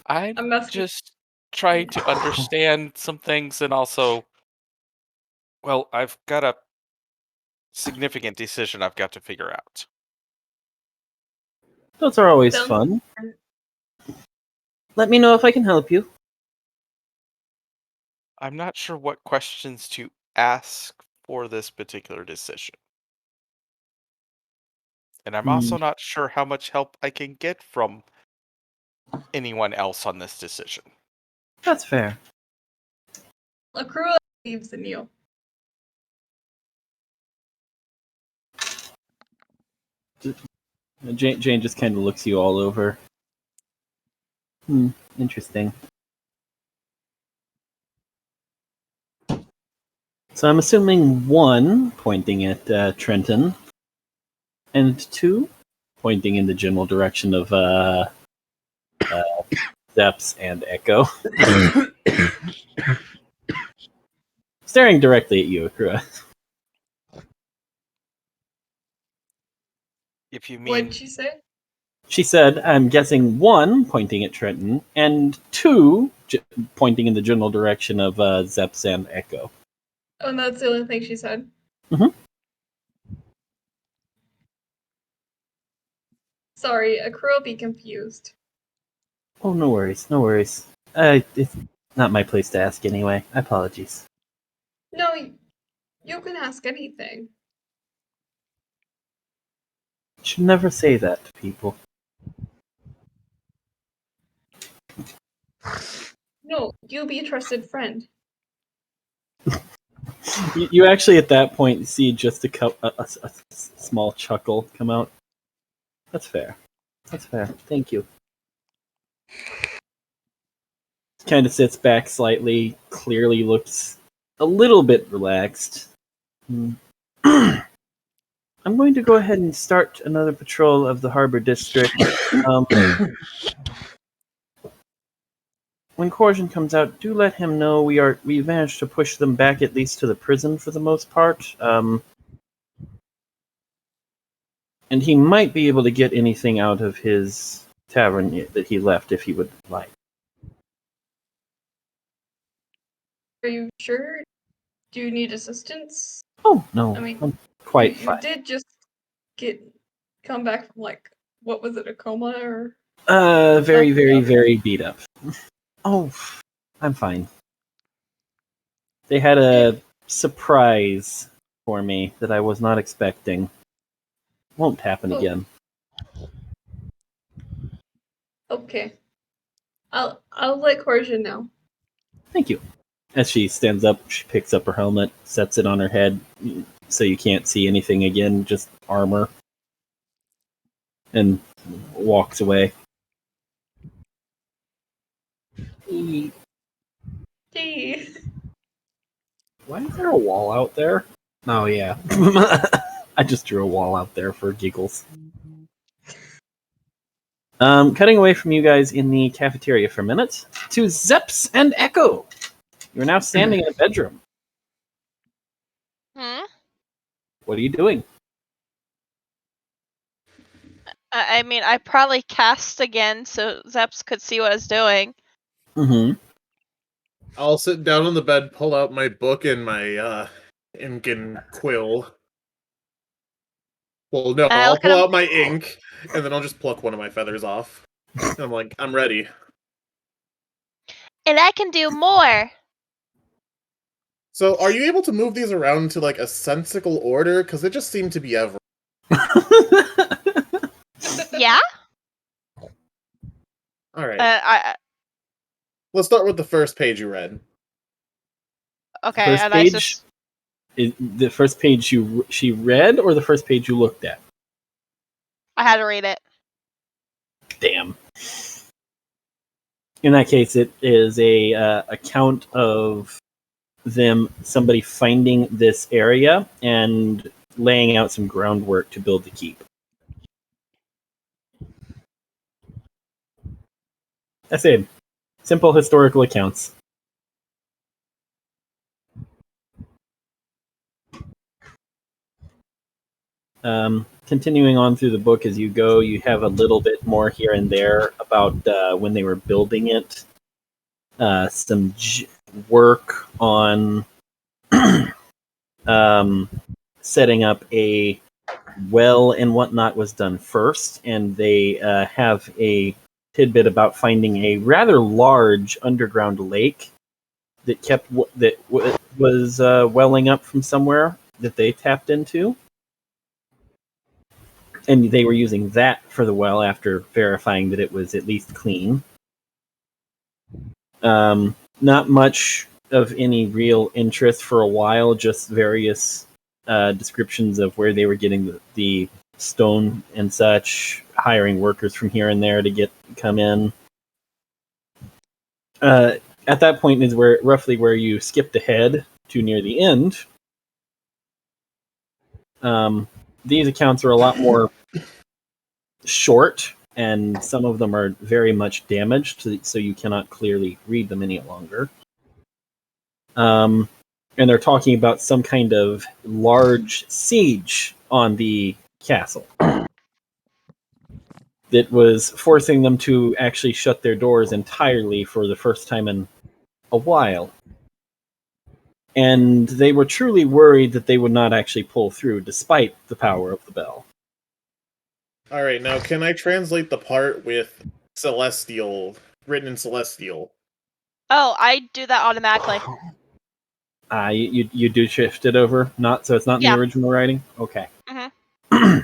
I'm I'm messing. just trying to understand some things and also, well, I've got a significant decision I've got to figure out. Those are always Sounds- fun. Let me know if I can help you. I'm not sure what questions to ask for this particular decision. And I'm also not sure how much help I can get from anyone else on this decision. That's fair. Akura leaves the meal. Jane just kind of looks you all over. Interesting. So I'm assuming 1, pointing at Trenton, and 2, pointing in the general direction of Zeps and Echo. Staring directly at you, Akura. If you What'd mean she say? She said, I'm guessing 1, pointing at Trenton, and 2, pointing in the general direction of Zeps and Echo. Oh, and that's the only thing she said. Mhm. Sorry, Akura be confused. Oh, no worries, no worries. It's not my place to ask anyway. Apologies. No, you can ask anything. Should never say that to people. No, you be a trusted friend. You actually, at that point, see just a small chuckle come out. That's fair. That's fair. Thank you. Kind of sits back slightly, clearly looks a little bit relaxed. I'm going to go ahead and start another patrol of the Harbor District. When Corjan comes out, do let him know we managed to push them back at least to the prison for the most part. And he might be able to get anything out of his tavern that he left if he would like. Are you sure? Do you need assistance? Oh, no. I mean, I'm quite you fine. did just come back from what was it, a coma or? Very, something very, else? very beat up. Oh, I'm fine. They had a surprise for me that I was not expecting. Won't happen Oh. again. Okay. I'll let Corjan know. Thank you. As she stands up, she picks up her helmet, sets it on her head, so you can't see anything again, just armor, and walks away. Gee. Why is there a wall out there? Oh, yeah. I just drew a wall out there for giggles. Cutting away from you guys in the cafeteria for a minute to Zeps and Echo. You're now standing in a bedroom. What are you doing? I mean, I probably cast again so Zeps could see what I was doing. Mm-hmm. I'll sit down on the bed, pull out my book and my ink and quill. Well, no, And I I'll look at pull him. out my ink, and then I'll just pluck one of my feathers off. And I'm like, I'm ready. And I can do more. So, are you able to move these around to like a sensical order? Because they just seem to be ever. Yeah. All right. Let's start with the first page you read. Okay, First and page? Is the first page she read, or the first page you looked at? I had to read it. Damn. In that case, it is a account of somebody finding this area and laying out some groundwork to build the keep. That's it. Simple historical accounts. Continuing on through the book as you go, you have a little bit more here and there about when they were building it. Some work on setting up a well and whatnot was done first, and they have a tidbit about finding a rather large underground lake that was welling up from somewhere that they tapped into, and they were using that for the well after verifying that it was at least clean. Not much of any real interest for a while, just various descriptions of where they were getting the stone and such, hiring workers from here and there to come in. At that point is roughly where you skipped ahead to near the end. These accounts are a lot more short, and some of them are very much damaged, so you cannot clearly read them any longer. And they're talking about some kind of large siege on the castle that was forcing them to actually shut their doors entirely for the first time in a while. And they were truly worried that they would not actually pull through, despite the power of the bell. All right, now can I translate the part with Celestial, written in Celestial? Oh, I do that automatically. You do shift it over, so it's not in the original writing? Okay. Mm-hmm.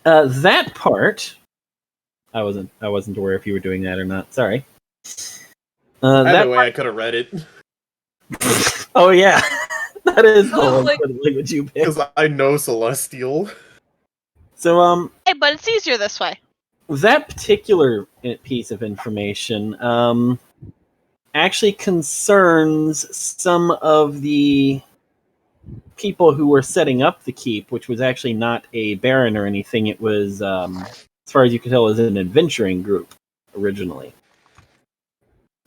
That part, I wasn't aware if you were doing that or not. Sorry. Either way, I could have read it. Oh yeah, that is the language you picked. Because I know Celestial. So Hey, but it's easier this way. That particular piece of information actually concerns some of the people who were setting up the keep, which was actually not a baron or anything. It was, as far as you can tell, it was an adventuring group originally.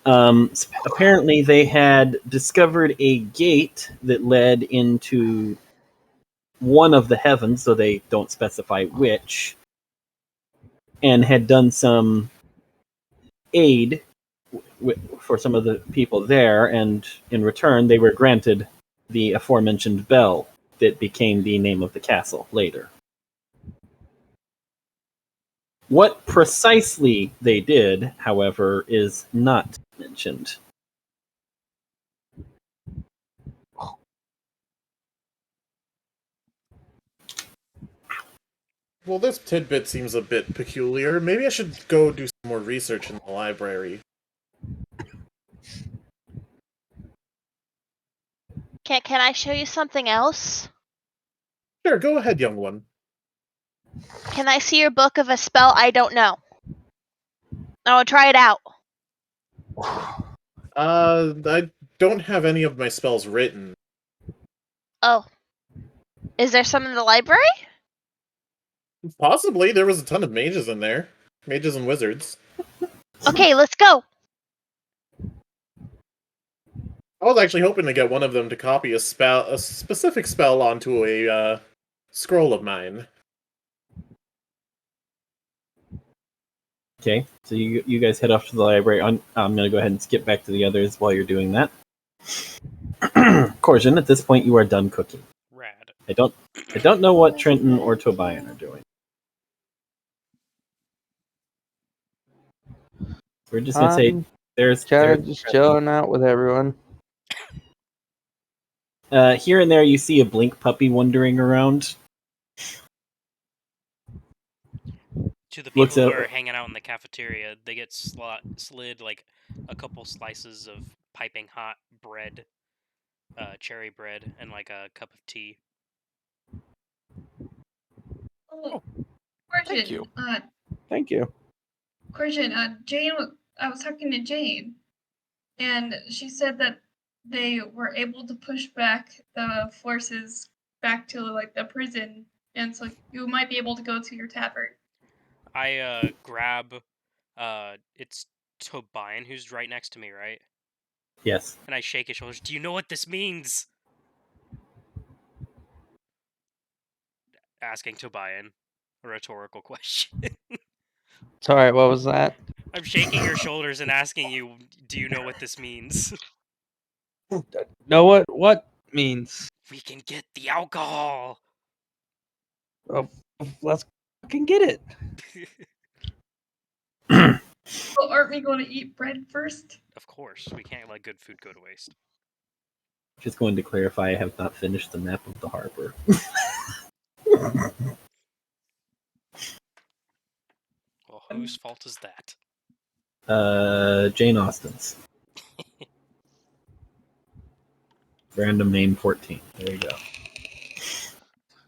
Apparently, they had discovered a gate that led into one of the heavens, so they don't specify which, and had done some aid for some of the people there, and in return, they were granted the aforementioned bell that became the name of the castle later. What precisely they did, however, is not mentioned. Well, this tidbit seems a bit peculiar. Maybe I should go do some more research in the library. Can I show you something else? Sure, go ahead, young one. Can I see your book of a spell I don't know? I want to try it out. I don't have any of my spells written. Oh. Is there some in the library? Possibly. There was a ton of mages in there. Mages and wizards. Okay, let's go. I was actually hoping to get one of them to copy a specific spell onto a scroll of mine. Okay, so you guys head off to the library. I'm going to go ahead and skip back to the others while you're doing that. Corjan, at this point, you are done cooking. Rad. I don't know what Trenton or Tobian are doing. We're just gonna say there's just chilling out with everyone. Here and there, you see a blink puppy wandering around. To the people Looks who at- are hanging out in the cafeteria, they get slid like a couple slices of piping hot bread, cherry bread, and like a cup of tea. Oh, Thank you. Thank you. Question, Jane, I was talking to Jane, and she said that they were able to push back the forces back to like the prison, and so you might be able to go to your tavern. I grab, it's Tobian who's right next to me, right? Yes. And I shake his shoulders. Do you know what this means? Asking Tobian a rhetorical question. Sorry, what was that? I'm shaking your shoulders and asking you, do you know what this means? Know what means? We can get the alcohol. Oh, let's fucking get it. Well, aren't we going to eat bread first? Of course, we can't let good food go to waste. Just going to clarify, I have not finished the map of the harbor. Well, whose fault is that? Jane Austen's. Random name 14. There you go.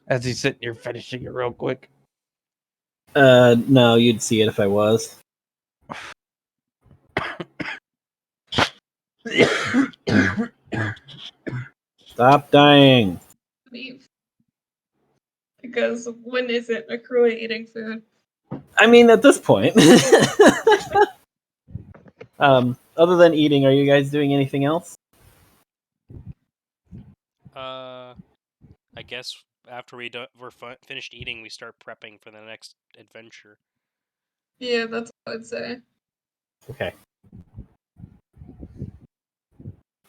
As he's sitting here finishing it real quick. No, you'd see it if I was. Stop dying. Leave. Because when isn't Akua eating food? I mean, at this point. Other than eating, are you guys doing anything else? I guess after we're finished eating, we start prepping for the next adventure. Yeah, that's what I'd say. Okay.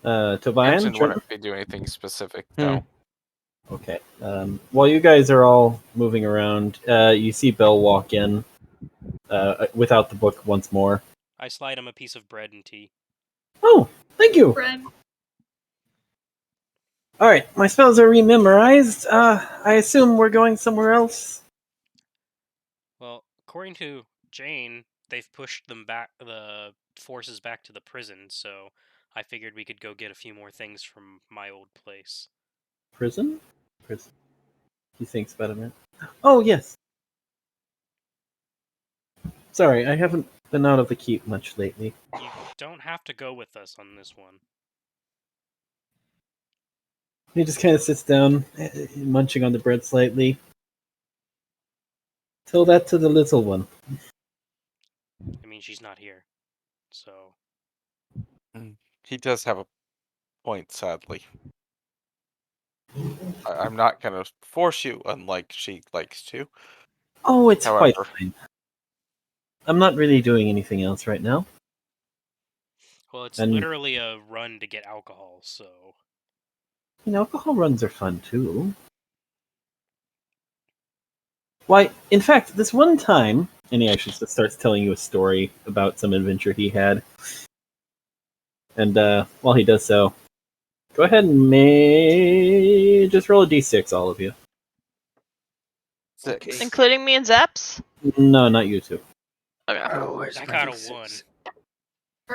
Tobian? Trenton wouldn't be doing anything specific, no. Okay. While you guys are all moving around, you see Belle walk in without the book once more. I slide him a piece of bread and tea. Oh, thank you. Bread. All right, my spells are rememorized. I assume we're going somewhere else. Well, according to Jane, they've pushed them back, the forces back to the prison, so I figured we could go get a few more things from my old place. Prison? Prison. He thinks about a minute. Oh, yes. Sorry, I haven't been out of the keep much lately. You don't have to go with us on this one. He just kind of sits down, munching on the bread slightly. Tell that to the little one. I mean, she's not here, so... He does have a point, sadly. I'm not going to force you, unlike she likes to. Oh, it's quite However. fine. I'm not really doing anything else right now. Well, it's And- literally a run to get alcohol, so... Alcohol runs are fun, too. Why, in fact, this one time... And he actually just starts telling you a story about some adventure he had. And while he does so, go ahead and just roll a d6, all of you. 6. Okay. Including me and Zeps? No, not you two. Okay. Oh, where's I my got a D6?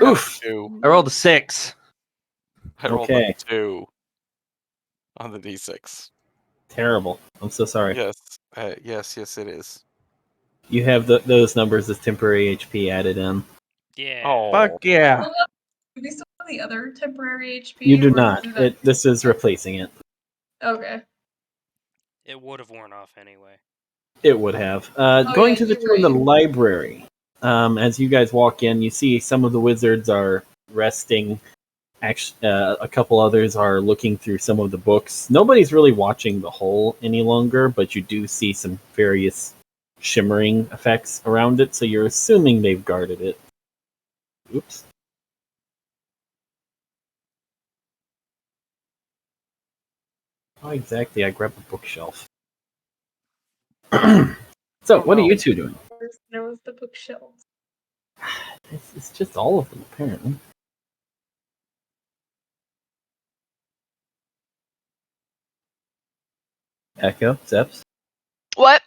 1. Oof! 2. I rolled a 6. I rolled Okay. a 2 on the d6. Terrible. I'm so sorry. Yes. Yes, it is. You have those numbers as temporary HP added in. Yeah. Oh. Fuck yeah. Do we still have the other temporary HP? You do or not. did that- This is replacing it. Okay. It would have worn off anyway. It would have. Oh, Going yeah, to the you're tour of the right. library. As you guys walk in, you see some of the wizards are resting. Actually, a couple others are looking through some of the books. Nobody's really watching the whole any longer, but you do see some various shimmering effects around it, so you're assuming they've guarded it. Oops. How exactly I grab a bookshelf? So, what are you two doing? First, there was the bookshelves. It's just all of them, apparently. Echo, Zeps. What?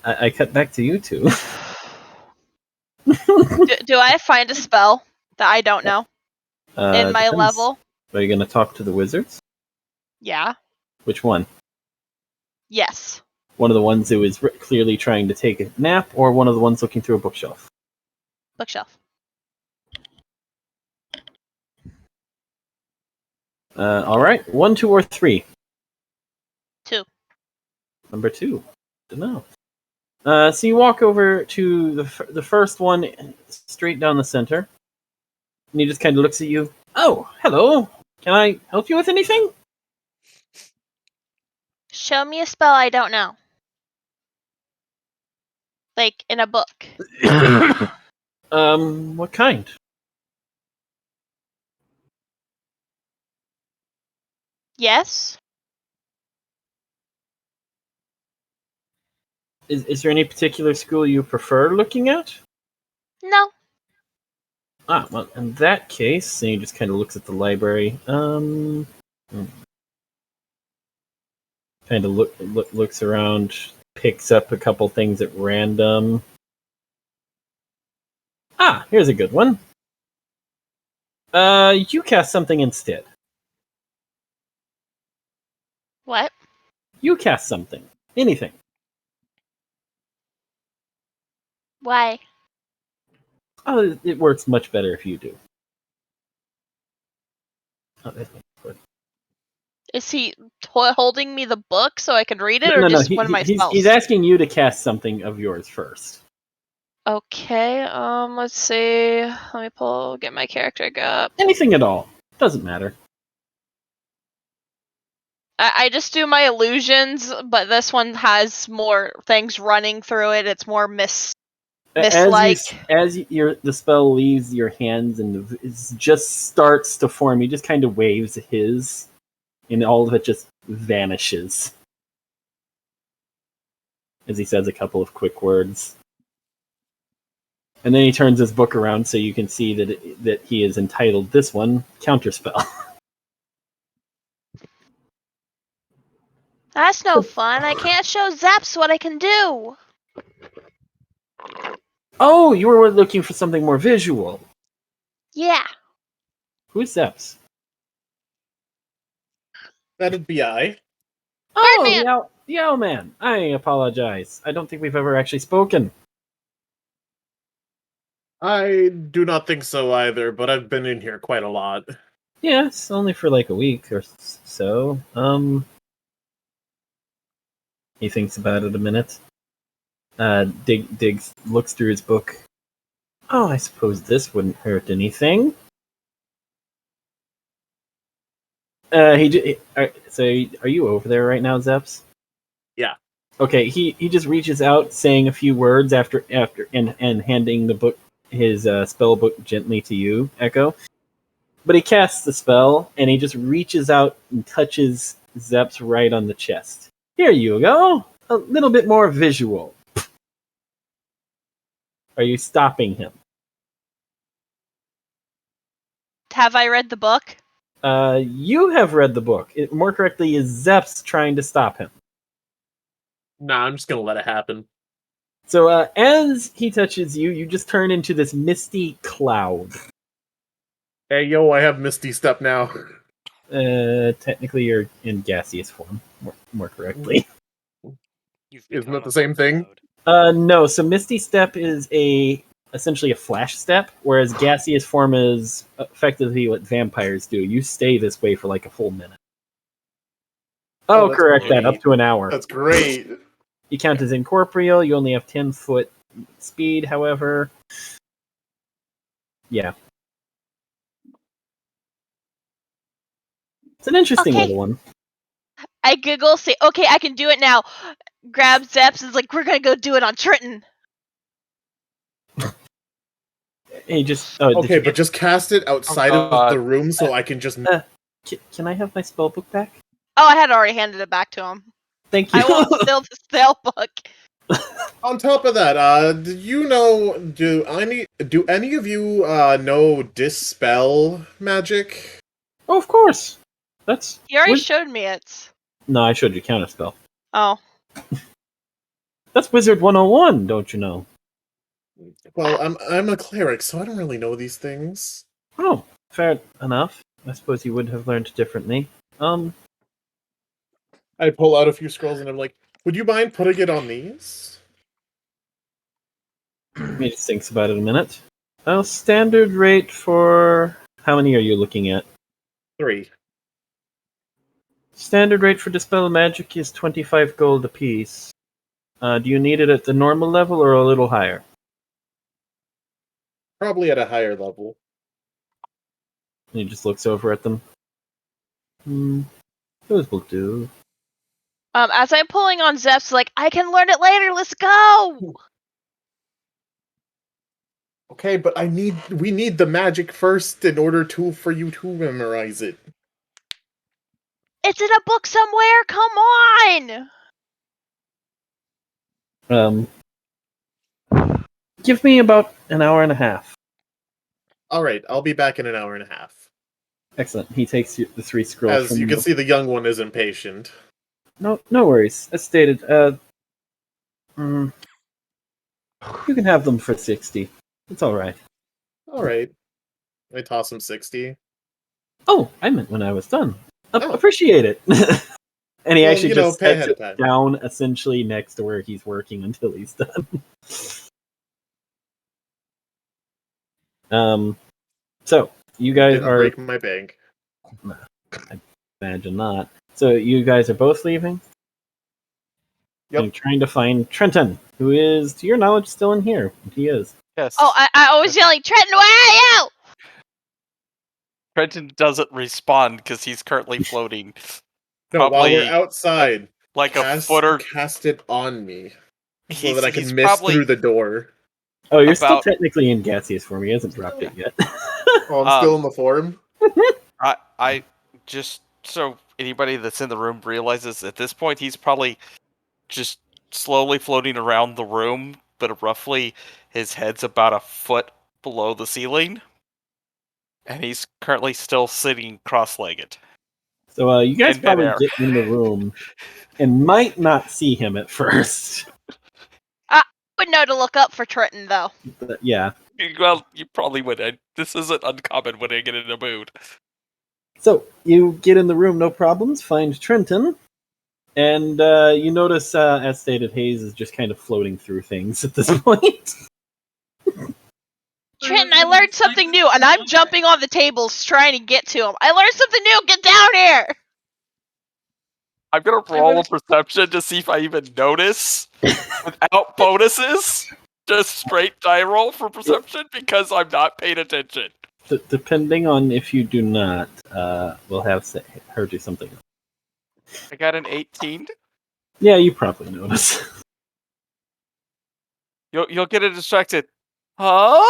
I cut back to you two. Do I find a spell that I don't know in my Depends. level? Are you going to talk to the wizards? Yeah. Which one? Yes. One of the ones who is clearly trying to take a nap, or one of the ones looking through a bookshelf? Bookshelf. All right. 1, 2, or 3? 2. Number 2. Don't know. So you walk over to the first one, straight down the center, and he just kind of looks at you. Oh, hello. Can I help you with anything? Show me a spell I don't know. Like in a book. What kind? Yes? Is there any particular school you prefer looking at? No. Ah, well, in that case, and he just kind of looks at the library. Kind of looks around, picks up a couple things at random. Ah, here's a good one. You cast something instead. What? You cast something. Anything. Why? Oh, it works much better if you do. Oh, that's good. Is he holding me the book so I can read it, or No. just one of my He's spells? asking you to cast something of yours first. Okay. Let's see. Let me get my character up. Anything at all. Doesn't matter. I just do my illusions, but this one has more things running through it. It's more As the spell leaves your hands and it just starts to form, he just kind of waves his, and all of it just vanishes as he says a couple of quick words. And then he turns his book around so you can see that he is entitled this one, Counterspell. That's no fun. I can't show Zaps what I can do. Oh, you were looking for something more visual. Yeah. Who's Zeps? That'd be I. Oh, Birdman! the Owl Man. I apologize. I don't think we've ever actually spoken. I do not think so either, but I've been in here quite a lot. Yes, only for like a week or so. He thinks about it a minute. Diggs looks through his book. Oh, I suppose this wouldn't hurt anything. So are you over there right now, Zeps? Yeah. Okay, he just reaches out, saying a few words after and handing the book, his spell book, gently to you, Echo. But he casts the spell, and he just reaches out and touches Zeps right on the chest. Here you go. A little bit more visual. Are you stopping him? Have I read the book? You have read the book. More correctly, is Zeps trying to stop him. Nah, I'm just gonna let it happen. So as he touches you, you just turn into this misty cloud. Hey, yo, I have Misty Step now. Technically, you're in gaseous form, more correctly. You've Isn't become that the a same thing? cloud. No. So Misty Step is essentially a flash step, whereas gaseous form is effectively what vampires do. You stay this way for like a full minute. Oh, that's correct that. great. Up to an hour. That's great. You count as incorporeal. You only have 10-foot speed, however. Yeah. It's an interesting Okay. little one. I giggle, say, okay, I can do it now. Grab Zaps and is like, we're gonna go do it on Trenton. He just. Okay, but just cast it outside of the room so I can just. Can I have my spell book back? Oh, I had already handed it back to him. Thank you. I won't steal the spell book. On top of that, do you know? Do any of you know dispel magic? Oh, of course. That's. He already showed me it. No, I showed you counterspell. Oh. That's Wizard 101, don't you know? Well, I'm a cleric, so I don't really know these things. Oh, fair enough. I suppose you would have learned differently. I pull out a few scrolls and I'm like, would you mind putting it on these? He just thinks about it a minute. Standard rate for... How many are you looking at? 3. Standard rate for Dispel Magic is 25 gold apiece. Do you need it at the normal level or a little higher? Probably at a higher level. And he just looks over at them. Those will do. As I'm pulling on Zeph's, like, I can learn it later. Let's go. Okay, but we need the magic first in order for you to memorize it. It's in a book somewhere. Come on. Give me about an hour and a half. Alright, I'll be back in an hour and a half. Excellent. He takes the 3 scrolls As from you can see, the young one is impatient. No worries. As stated, you can have them for 60. It's alright. Alright. I toss him 60. Oh, I meant when I was done. Oh. Appreciate it. And he Well, actually you know, just pay sets ahead of it time. down essentially next to where he's working until he's done. So you guys Didn't are break my bank. I imagine not. So you guys are both leaving? Yep. And trying to find Trenton, who is, to your knowledge, still in here. He is. Yes. Oh, I was yelling, Trenton, where are you? Trenton doesn't respond because he's currently floating. No, while Probably we're outside, like a foot or cast it on me so he's, that I he's can miss probably through the door. Oh, you're still About- technically in gaseous form. He hasn't dropped it yet. Oh, I'm still in the form. I just so anybody that's in the room realizes at this point he's probably just slowly floating around the room, but roughly his head's about a foot below the ceiling, and he's currently still sitting cross-legged. So you guys In probably midair. get in the room and might not see him at first. I would know to look up for Trenton, though. But, yeah. Well, you probably would. This isn't uncommon when I get in a mood. So you get in the room, no problems. Find Trenton, and you notice, as stated, Hayes is just kind of floating through things at this point. Trenton, I learned something new, and I'm jumping on the tables trying to get to him. I learned something new. Get down here. I'm gonna roll a perception to see if I even notice without bonuses. Just straight die roll for perception because I'm not paying attention. Depending on if you do not, we'll have her do something. I got an 18. Yeah, you probably notice. You'll get a distracted. Huh?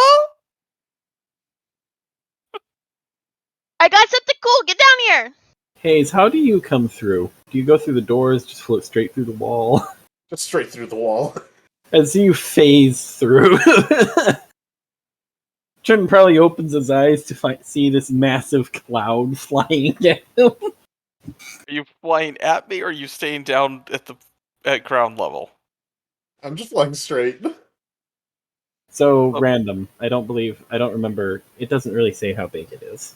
I got something cool. Get down here. Hayes, how do you come through? Do you go through the doors, just float straight through the wall? Just straight through the wall. As you phase through, Trenton probably opens his eyes to see this massive cloud flying at him. Are you flying at me or are you staying down at ground level? I'm just flying straight. So Oh. random. I don't remember. It doesn't really say how big it is.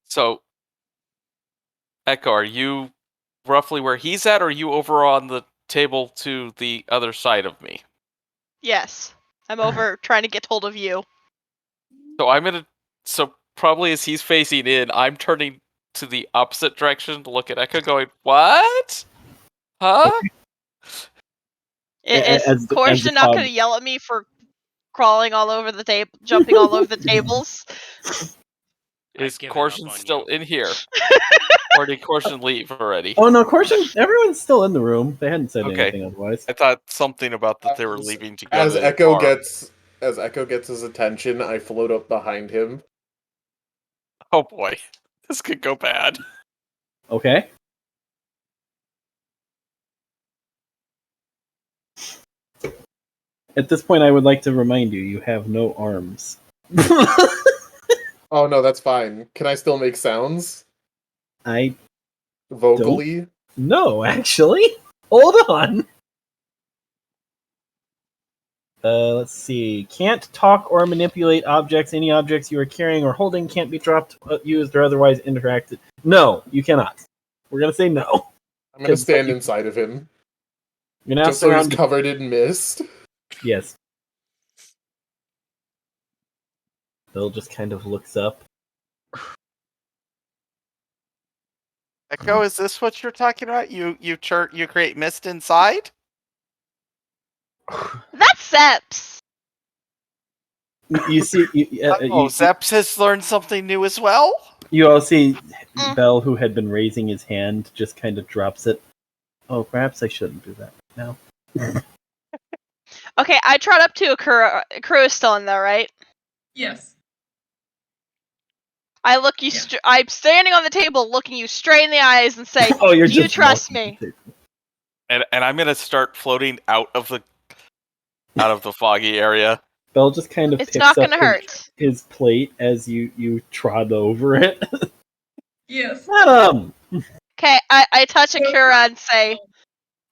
So, Echo, are you roughly where he's at, or are you over on the table to the other side of me? Yes. I'm over trying to get hold of you. So probably as he's facing in, I'm turning to the opposite direction to look at Echo going, what? Huh? Is Corson not going to yell at me for crawling all over the table, jumping all over the tables? Is I've given up Corson on still you. in here? Or did Corson leave already? Oh no, Corson! Everyone's still in the room. They hadn't said Okay. anything otherwise. I thought something about that they were leaving to go As to the Echo bar. gets his attention, I float up behind him. Oh boy, this could go bad. Okay. At this point, I would like to remind you, you have no arms. Oh no, that's fine. Can I still make sounds? I Vocally? No, actually. Hold on. Let's see. Can't talk or manipulate objects. Any objects you are carrying or holding can't be dropped, used, or otherwise interacted. No, you cannot. We're gonna say no. I'm gonna stand inside of him, You're now just so he's surrounded. covered in mist. Yes. Bill just kind of looks up. Echo, is this what you're talking about? You create mist inside? That's Seps. You see, Zeps has learned something new as well? you all see Bell, who had been raising his hand, just kind of drops it. Oh, perhaps I shouldn't do that now. Okay, I trot up to Akura. Akura is still in there, right? Yes. I look you. Yeah. I'm standing on the table, looking you straight in the eyes, and say, Oh, you're "Do you just trust walking me?" to- And I'm gonna start floating out of the foggy area. Bell just kind of It's picks not up gonna hurt. his plate as you trod over it. Yes. Adam! Okay, I touch Akura and say,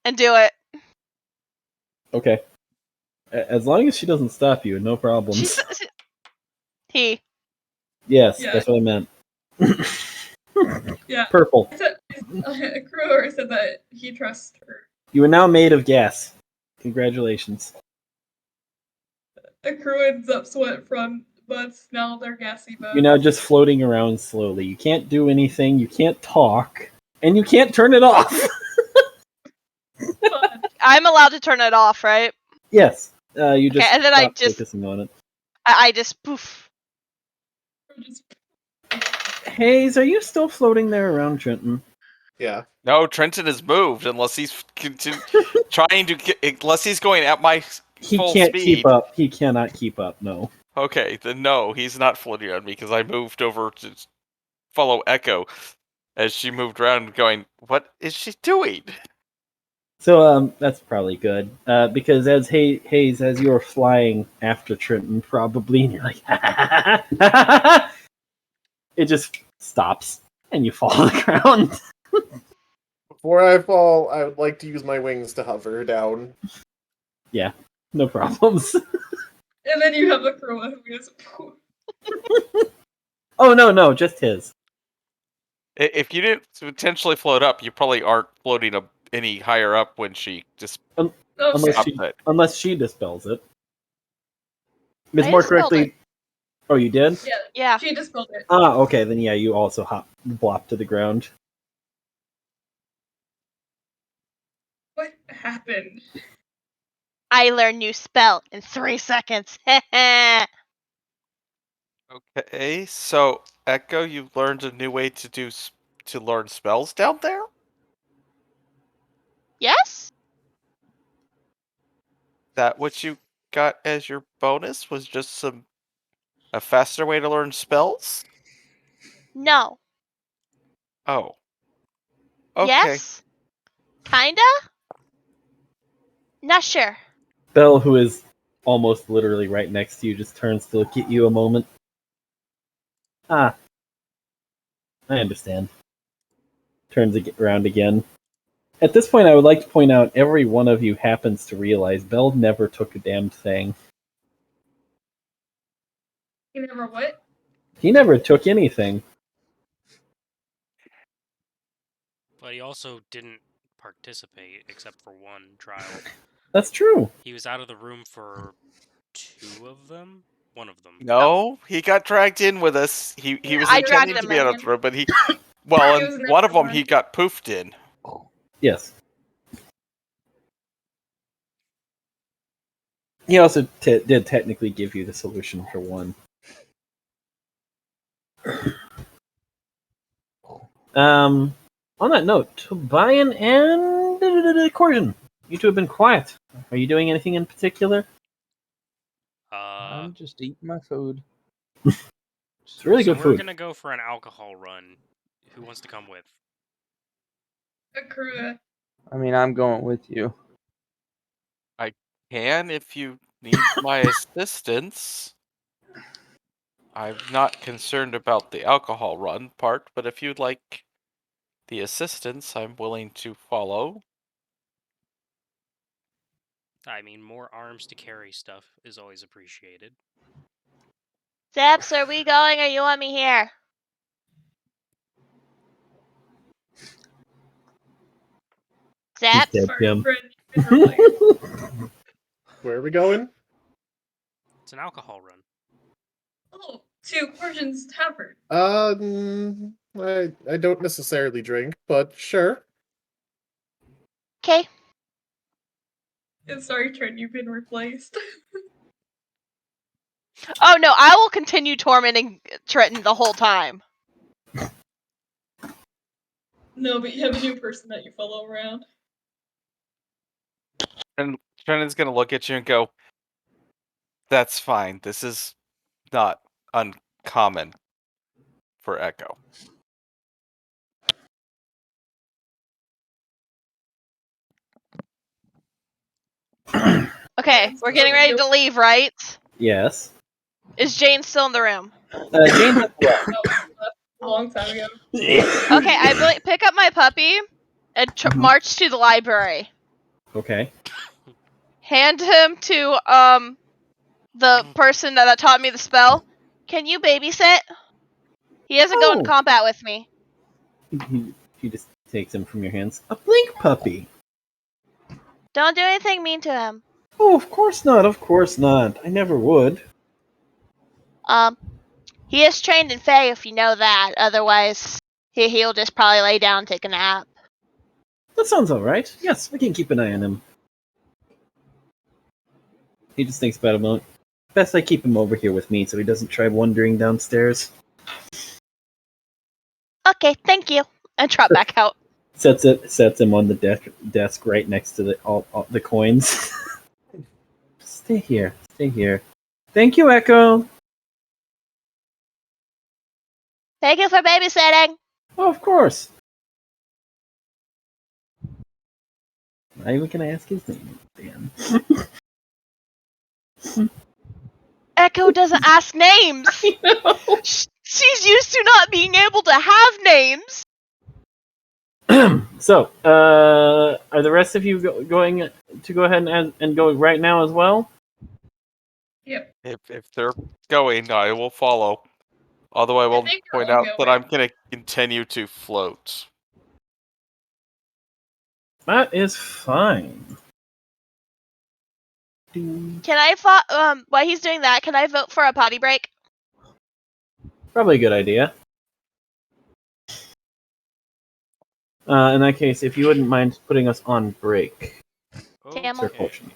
and do it. Okay. As long as she doesn't stop you, no problems. He. Yes, Yeah. that's what I meant. Yeah. Purple. Akura said that he trusts her. You are now made of gas. Congratulations. Akura and Zup sweat from both smell their gassy bones. You're now just floating around slowly. You can't do anything, you can't talk, and you can't turn it off. I'm allowed to turn it off, right? Yes. You just Okay, and then stop focusing on it. I just poof. Hayes, are you still floating there around Trenton? Yeah. No, Trenton has moved unless he's trying to unless he's going at my He full can't speed. keep up. He cannot keep up, no. Okay, then no, he's not floating on me because I moved over to follow Echo as she moved around going, what is she doing? So that's probably good. Because as Hayes, as you're flying after Trenton, probably, and you're like, it just stops and you fall on the ground. Before I fall, I would like to use my wings to hover down. Yeah, no problems. And then you have Akura who is poof. Oh no, just his. If you didn't potentially float up, you probably aren't floating any higher up when she just Unless she dispels it. It's I more dispelled correctly. Oh, you did? Yeah. She dispelled it. Ah, okay, then yeah, you also blop to the ground. What happened? I learn new spell in 3 seconds. Okay, so Echo, you learned a new way to learn spells down there? Yes? That what you got as your bonus was just a faster way to learn spells? No. Oh. Okay. Yes? Kinda? Not sure. Belle, who is almost literally right next to you, just turns to look at you a moment. Ah. I understand. Turns around again. At this point, I would like to point out every one of you happens to realize Belle never took a damn thing. He never what? He never took anything. But he also didn't participate except for one trial. That's true. He was out of the room for 2 of them? 1 of them. No, he got dragged in with us. He was I dragged intending to him be out in. of the room, but well, He and was one of never them he got poofed in. Yes. He also did technically give you the solution for one. On that note, Tobian and Corjan, you two have been quiet. Are you doing anything in particular? I'm just eating my food. It's really So good we're food. gonna go for an alcohol run. Who wants to come with? Akura. I mean, I'm going with you. I can if you need my assistance. I'm not concerned about the alcohol run part, but if you'd like the assistance, I'm willing to follow. I mean, more arms to carry stuff is always appreciated. Zaps, are we going or you want me here? He's Zaps? dead, Sorry, Jim. Fred, you've been replaced. Where are we going? It's an alcohol run. Oh, to Corjan's Tavern. I don't necessarily drink, but sure. Okay. Sorry, Trent, you've been replaced. Oh no, I will continue tormenting Trenton the whole time. No, but you have a new person that you follow around. And Shannon's gonna look at you and go, "That's fine. This is not uncommon for Echo." Okay, we're getting ready to leave, right? Yes. Is Jane still in the room? Jane has left. No, left a long time ago. Okay, I pick up my puppy and march to the library. Okay. Hand him to the person that taught me the spell. Can you babysit? He hasn't gone to combat with me. He just takes him from your hands. A blink puppy. Don't do anything mean to him. Oh, of course not. Of course not. I never would. He is trained in Fae, if you know that. Otherwise, he'll just probably lay down and take a nap. That sounds alright. Yes, we can keep an eye on him. He just thinks about a moment. Best I keep him over here with me so he doesn't try wandering downstairs. Okay, thank you. And trot back out. Sets him on the desk right next to all the coins. Stay here. Stay here. Thank you, Echo. Thank you for babysitting. Oh, of course. Not even can I ask his name, Dan. Echo doesn't ask names. She's used to not being able to have names. So, are the rest of you going to go ahead and go right now as well? Yep. If they're going, I will follow. Although I will think we're point all out that going. I'm gonna continue to float. That is fine. Can I while he's doing that, can I vote for a potty break? Probably a good idea. In that case, if you wouldn't mind putting us on break, Tamil. Sir Fortune.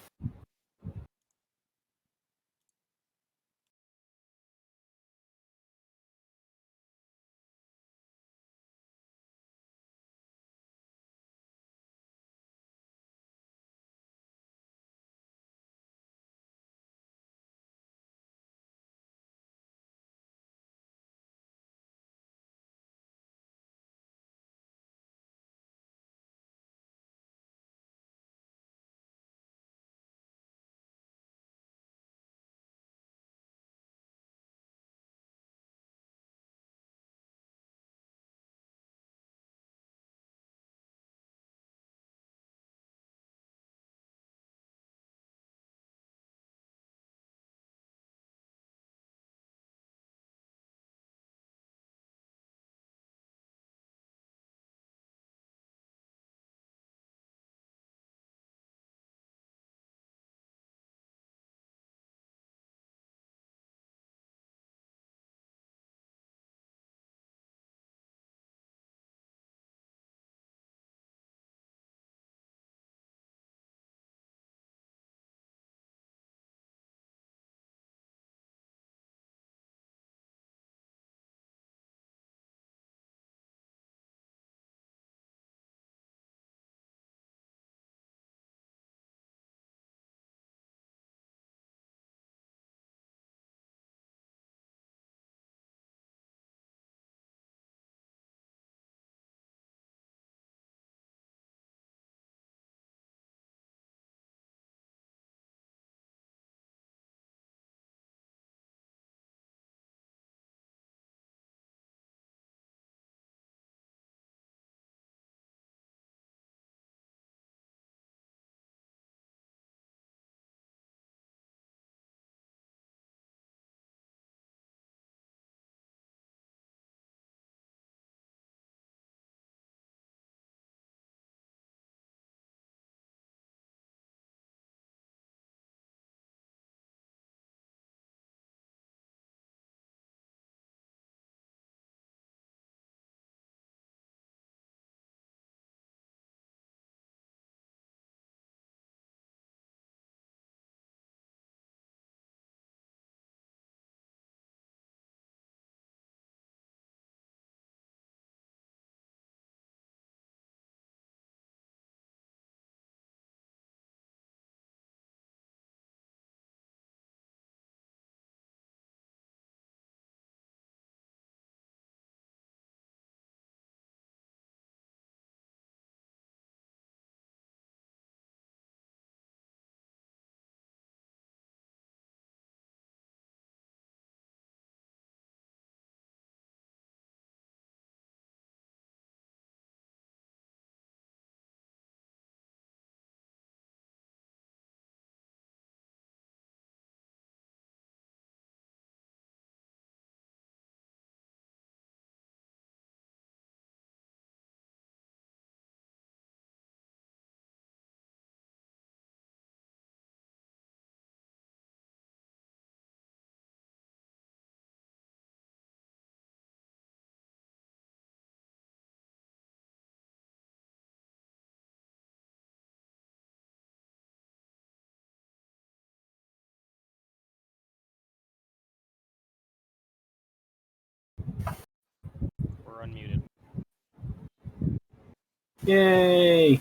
Yay!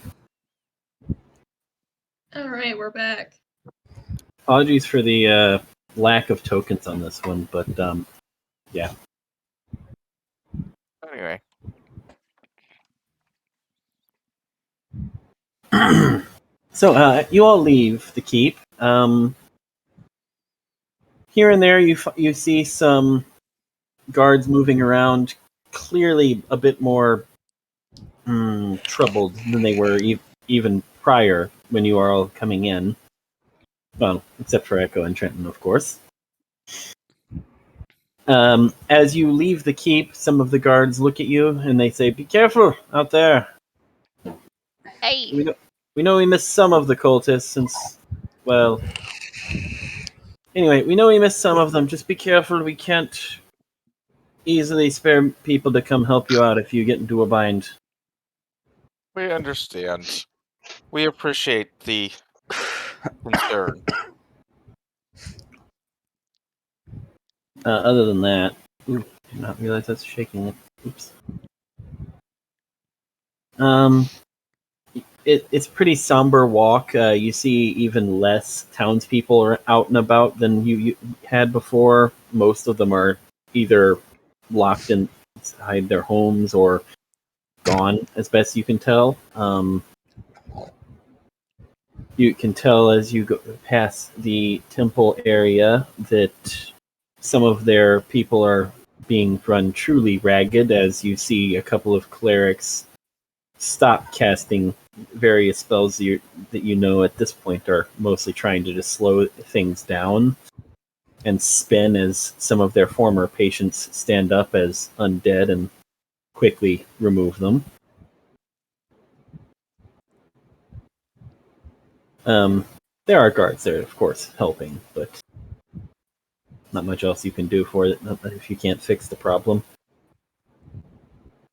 All right, we're back. Apologies for the lack of tokens on this one, but yeah. Anyway, So you all leave the keep. Here and there, you see some guards moving around, clearly a bit more troubled than they were even prior when you are all coming in. Well, except for Echo and Trenton, of course. As you leave the keep, some of the guards look at you and they say, "Be careful out there. Hey. We know we missed some of the cultists since, well... Anyway, we know we missed some of them. Just be careful. We can't easily spare people to come help you out if you get into a bind." we understand. We appreciate the concern. Other than that... Ooh, did not realize that's shaking it. Oops. It's a pretty somber walk. You see even less townspeople are out and about than you had before. Most of them are either locked inside their homes or gone, as best you can tell. You can tell as you go past the temple area that some of their people are being run truly ragged, as you see a couple of clerics stop casting various spells that you know at this point are mostly trying to just slow things down and spin as some of their former patients stand up as undead and quickly remove them. There are guards there, of course, helping, but not much else you can do for it if you can't fix the problem.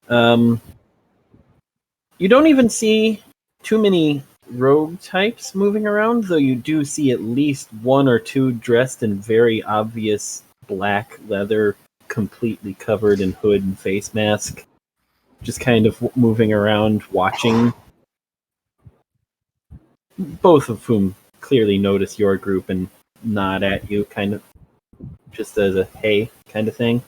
You don't even see too many rogue types moving around, though you do see at least one or two dressed in very obvious black leather, completely covered in hood and face mask, just kind of moving around, watching. Both of whom clearly notice your group and nod at you, kind of just as a hey kind of thing.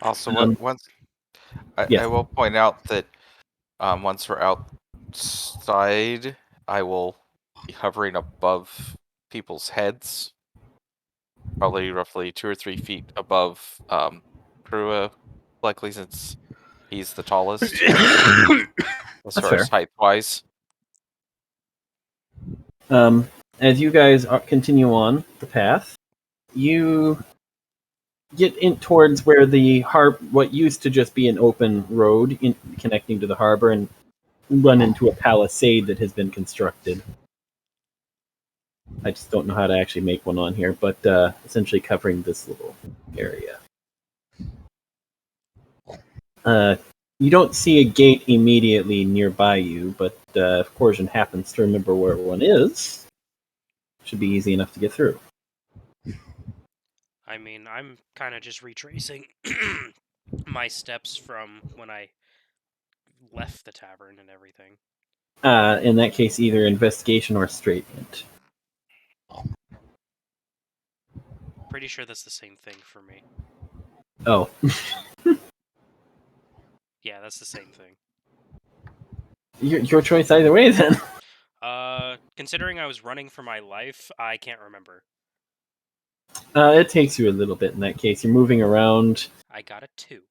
Also, Um, once yes. I will point out that once we're outside, I will be hovering above people's heads, probably roughly 2 or 3 feet above Krua, likely since he's the tallest as That's far fair. as height wise. As you guys continue on the path, you get in towards where the what used to just be an open road connecting to the harbor, and run into a palisade that has been constructed. I just don't know how to actually make one on here, but essentially covering this little area. You don't see a gate immediately nearby you, but if Corsian happens to remember where one is, it should be easy enough to get through. I mean, I'm kind of just retracing my steps from when I left the tavern and everything. In that case, either investigation or straight int. Pretty sure that's the same thing for me. Oh. Yeah, that's the same thing. Your choice either way, then. Considering I was running for my life, I can't remember. It takes you a little bit in that case. You're moving around. I got a 2.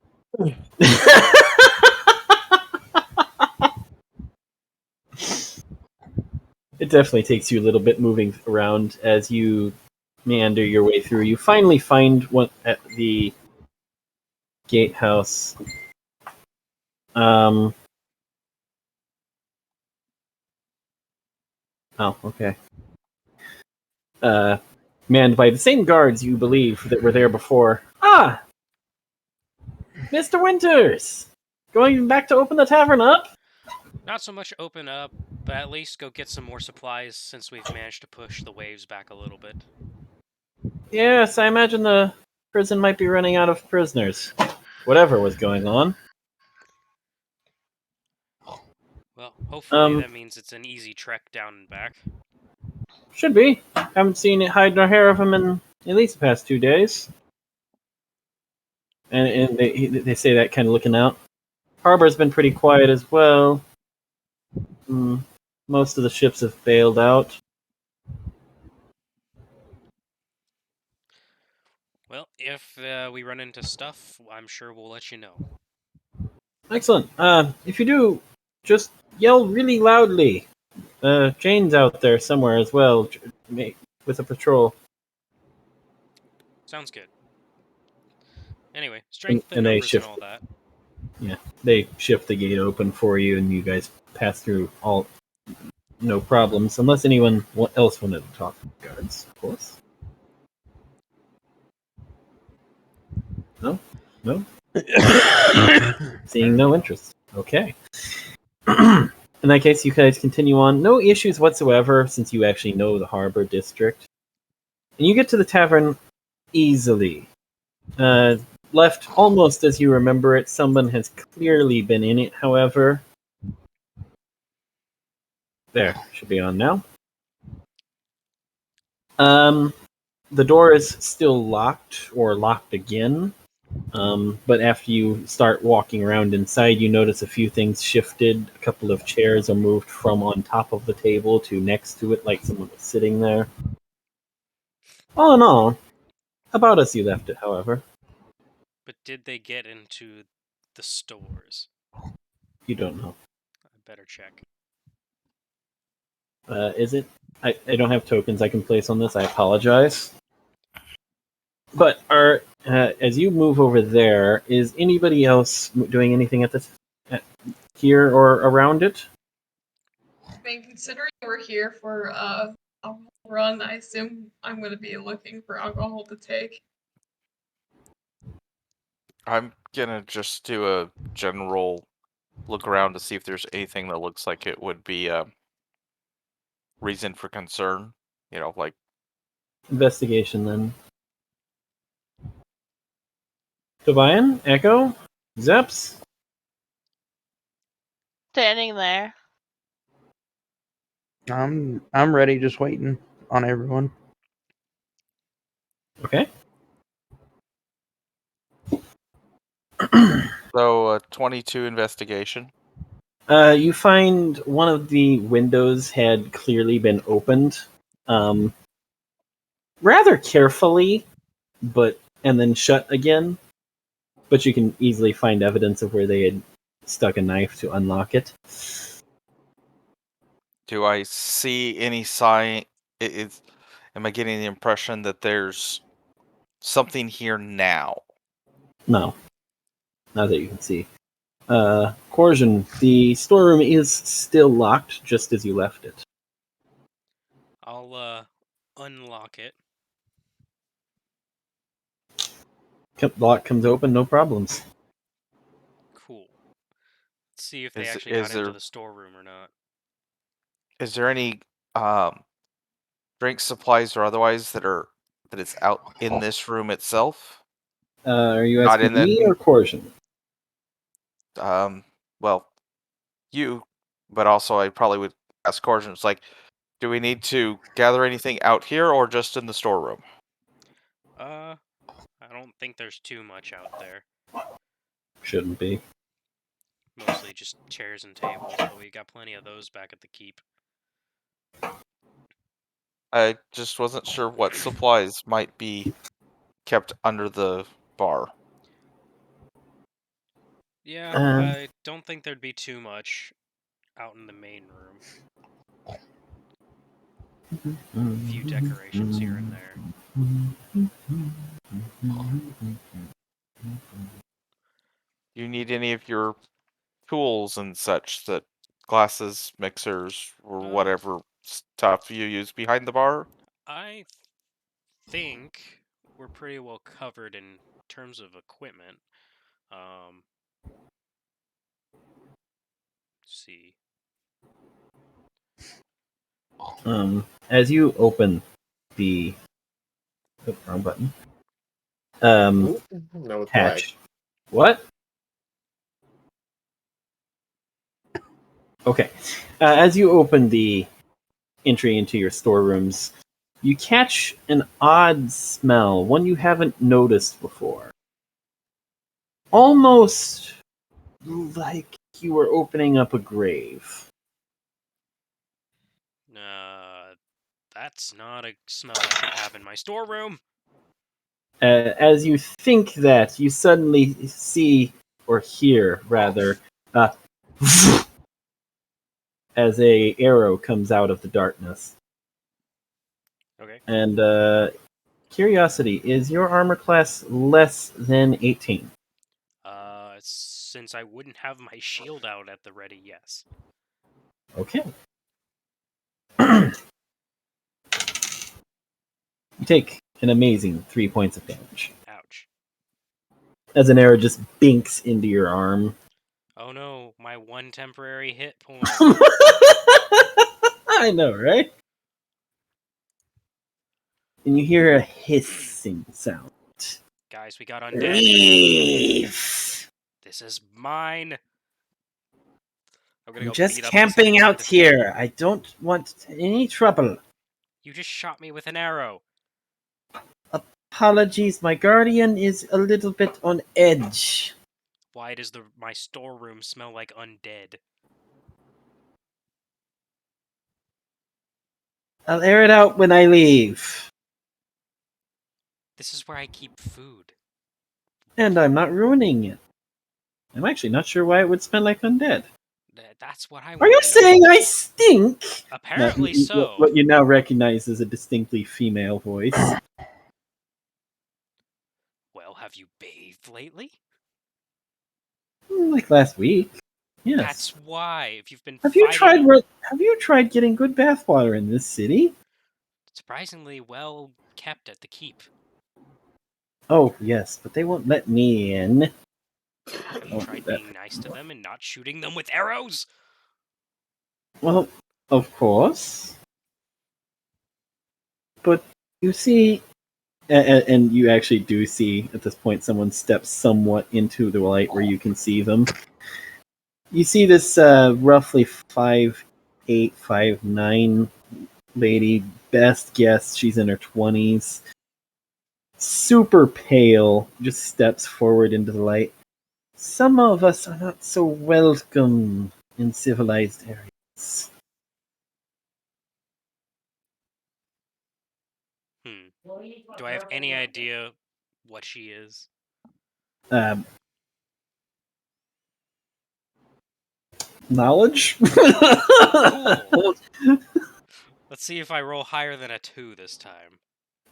It definitely takes you a little bit moving around as you meander your way through. You finally find one at the gatehouse. Oh, okay. Manned by the same guards you believe that were there before. Ah! Mr. Winters! Going back to open the tavern up? Not so much open up, but at least go get some more supplies since we've managed to push the waves back a little bit. Yes, I imagine the prison might be running out of prisoners. whatever was going on. Well, hopefully Um, that means it's an easy trek down and back. Should be. Haven't seen it hide nor hair of him in at least the past 2 days. And they say that kind of looking out. Harbor's been pretty quiet as well. Most of the ships have bailed out. Well, if we run into stuff, I'm sure we'll let you know. Excellent. If you do, just yell really loudly. Jane's out there somewhere as well, with a patrol. Sounds good. Anyway, strength And and they numbers and shift. all that. Yeah, they shift the gate open for you, and you guys pass through all no problems, unless anyone else wanted to talk to the guards, of course. No? Seeing no interest. Okay. In that case, you guys continue on. No issues whatsoever, since you actually know the harbor district. And you get to the tavern easily. Left almost as you remember it. Someone has clearly been in it, however. There, should be on now. The door is still locked, or locked again. But after you start walking around inside, you notice a few things shifted. A couple of chairs are moved from on top of the table to next to it, like someone was sitting there. All in all, about as you left it, however. But did they get into the stores? You don't know. I better check. Is it? I don't have tokens I can place on this. I apologize. But as you move over there, is anybody else doing anything at here or around it? I mean, considering we're here for a run, I assume I'm going to be looking for alcohol to take. I'm gonna just do a general look around to see if there's anything that looks like it would be a reason for concern. You know, like Investigation, then. Tobian? Echo? Zeps? Standing there. I'm ready, just waiting on everyone. Okay. so 22 investigation. You find one of the windows had clearly been opened, rather carefully, and then shut again. But you can easily find evidence of where they had stuck a knife to unlock it. Do I see any sign? Am I getting the impression that there's something here now? No, not that you can see. Coercion, the storeroom is still locked, just as you left it. I'll unlock it. Lock comes open, no problems. Cool. Let's see if they Is actually got into there the storeroom or not. is there any drink supplies or otherwise that is out in this room itself? Are you Not asking in the me or Coercion? well, you, but also I probably would ask Coercion. It's like, do we need to gather anything out here or just in the storeroom? I don't think there's too much out there. Shouldn't be. Mostly just chairs and tables, but we got plenty of those back at the keep. I just wasn't sure what supplies might be kept under the bar. Yeah, I don't think there'd be too much out in the main room. A few decorations here and there. You need any of your tools and such, that glasses, mixers, or whatever stuff you use behind the bar? I think we're pretty well covered in terms of equipment. Let's see. As you open the wrong button. No, it's Hatch. What? Okay. As you open the entry into your storerooms, you catch an odd smell, one you haven't noticed before. Almost like you were opening up a grave. That's not a smell I should have in my storeroom. As you think that, you suddenly see, or hear rather, as a arrow comes out of the darkness. Okay. And curiosity, is your armor class less than 18? Since I wouldn't have my shield out at the ready, yes. Okay. You take an amazing 3 points of damage Ouch. as an arrow just binks into your arm. Oh no, my one temporary hit point. I know, right? And you hear a hissing sound. Guys, we got undead. Leave! This is mine. I'm gonna I'm go just beat up camping this- out here. I don't want any trouble. You just shot me with an arrow. Apologies, my guardian is a little bit on edge. Why does my storeroom smell like undead? I'll air it out when I leave. This is where I keep food. And I'm not ruining it. I'm actually not sure why it would smell like undead. That's what I Are want you to know. saying I stink? Apparently No, so. What you now recognize is a distinctly female voice. Well, have you bathed lately? Like last week. Yes. That's why. If you've been Have you fighting tried getting good bathwater in this city? surprisingly well kept at the keep. Oh, yes, but they won't let me in. Have you Oh, tried that- being nice to them and not shooting them with arrows? Well, of course. But you see, and you actually do see at this point someone steps somewhat into the light where you can see them. You see this roughly 5'8", 5'9" lady. Best guess she's in her 20s. Super pale, just steps forward into the light. Some of us are not so welcome in civilized areas. Do I have any idea what she is? Knowledge? Cool. Let's see if I roll higher than a 2 this time.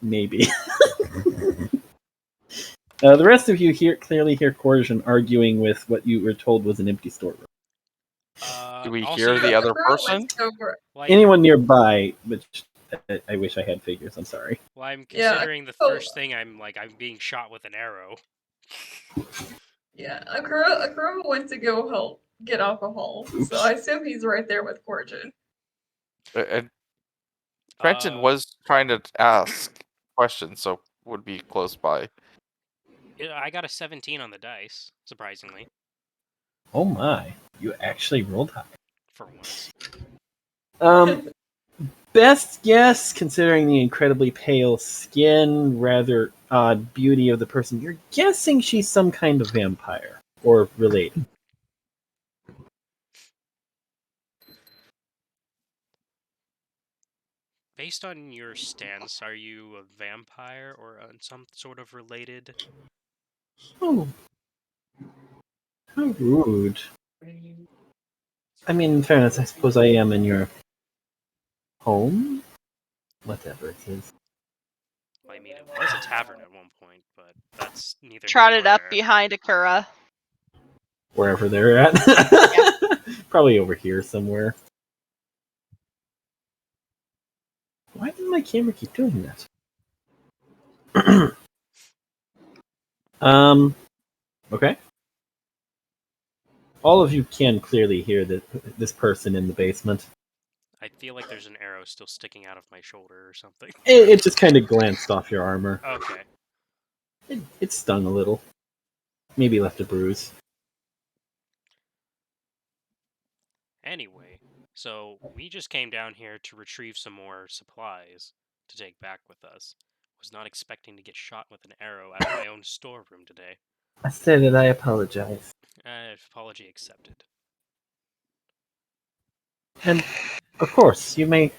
Maybe. The rest of you clearly hear Corsian arguing with what you were told was an empty storeroom. Do we I'll hear see the you- other Girl, person? let's go for it. Well, Anyone nearby, which I wish I had figures, I'm sorry. Well, I'm Yeah, considering the oh. first thing I'm being shot with an arrow. Yeah, Akura went to go help get alcohol, so I assume he's right there with Corjin. And Trenton Uh, was trying to ask questions, so would be close by. I got a 17 on the dice, surprisingly, Oh my, you actually rolled high. for once. Best guess, considering the incredibly pale skin, rather odd beauty of the person, you're guessing she's some kind of vampire or related. Based on your stance, are you a vampire or some sort of related? Oh, how rude. I mean, in fairness, I suppose I am in your home? Whatever it is. Well, I mean, it was a tavern at one point, but that's neither here Trotted nor up there. behind Akura. Wherever they're at. Probably over here somewhere. Why did my camera keep doing that? Okay. All of you can clearly hear this person in the basement. I feel like there's an arrow still sticking out of my shoulder or something. It just kind of glanced off your armor. Okay. It stung a little. Maybe left a bruise. Anyway, so we just came down here to retrieve some more supplies to take back with us. Was not expecting to get shot with an arrow out of my own storeroom today. I said it, I apologize. Apology accepted. And, of course, you may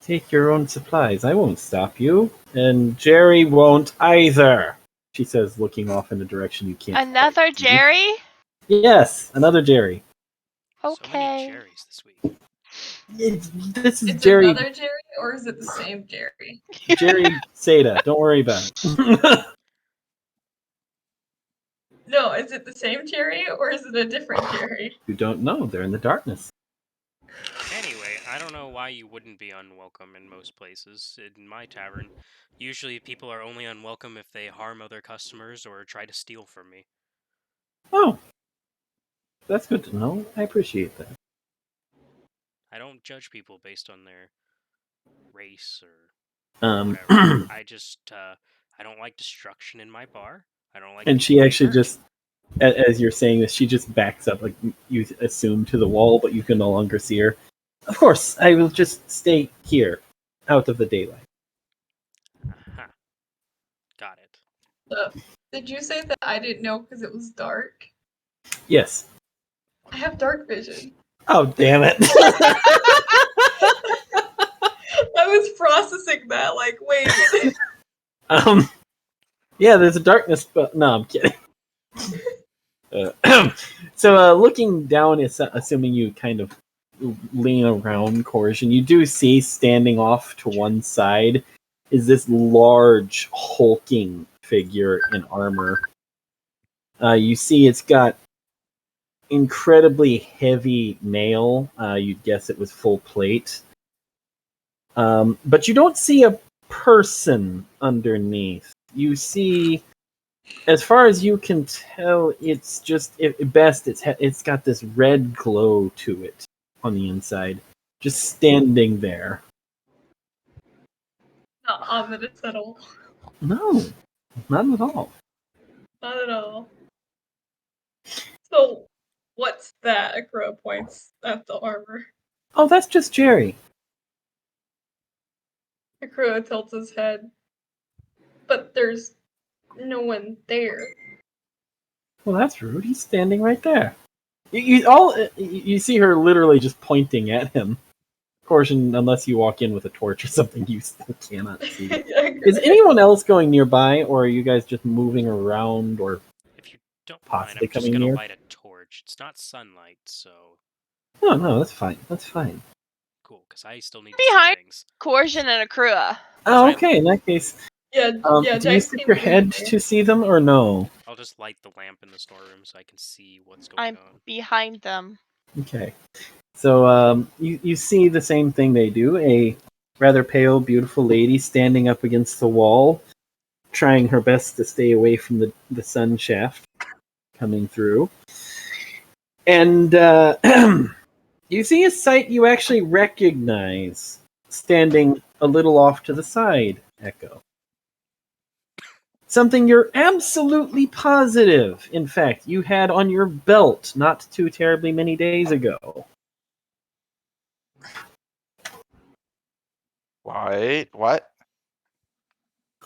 take your own supplies. I won't stop you. And Jerry won't either, she says, looking off in a direction you can't. Another quite see. Jerry? Yes, another Jerry. So many Okay. Jerrys this week. This is Is Jerry. it another Jerry or is it the same Jerry? Jerry Seda. Don't worry about it. No, is it the same Jerry or is it a different Jerry? You don't know. They're in the darkness. Anyway, I don't know why you wouldn't be unwelcome in most places. In my tavern, usually people are only unwelcome if they harm other customers or try to steal from me. Oh, that's good to know. I appreciate that. I don't judge people based on their race or Um, whatever. I just, I don't like destruction in my bar. I don't like and people she getting actually hurt. just, as you're saying this, she just backs up, like you assume, to the wall, but you can no longer see her. Of course, I will just stay here, out of the daylight. Aha. Got it. Did you say that I didn't know because it was dark? Yes. I have dark vision. Oh, damn it. I was processing that, like, wait. Yeah, there's a darkness, but no, I'm kidding. So, looking down, assuming you kind of lean around Coercion, you do see standing off to one side is this large, hulking figure in armor. You see it's got incredibly heavy mail. You'd guess it was full plate. But you don't see a person underneath. You see, as far as you can tell, it's just at best it's got this red glow to it on the inside, just standing there. Not ominous at all. No, not at all. Not at all. So, what's that? Akura points at the armor. Oh, that's just Jerry. Akura tilts his head. But there's no one there. Well, that's rude. He's standing right there. You see her literally just pointing at him. Of course, unless you walk in with a torch or something, you still cannot see. Is anyone else going nearby, or are you guys just moving around, or If you don't mind, possibly I'm just coming gonna near? light a torch. It's not sunlight, so No, that's fine. That's fine. cool, because I still need to see Behind things. Coercion and Akura. Oh, Right. okay. In that case, Yeah, do you Jax stick came your behind head me. to see them, or no? I'll just light the lamp in the storeroom so I can see what's going I'm on. behind them. Okay. So you see the same thing they do. A rather pale, beautiful lady standing up against the wall, trying her best to stay away from the sun shaft coming through. And you see a sight you actually recognize standing a little off to the side, Echo. Something you're absolutely positive, in fact, you had on your belt not too terribly many days ago. Wait, what?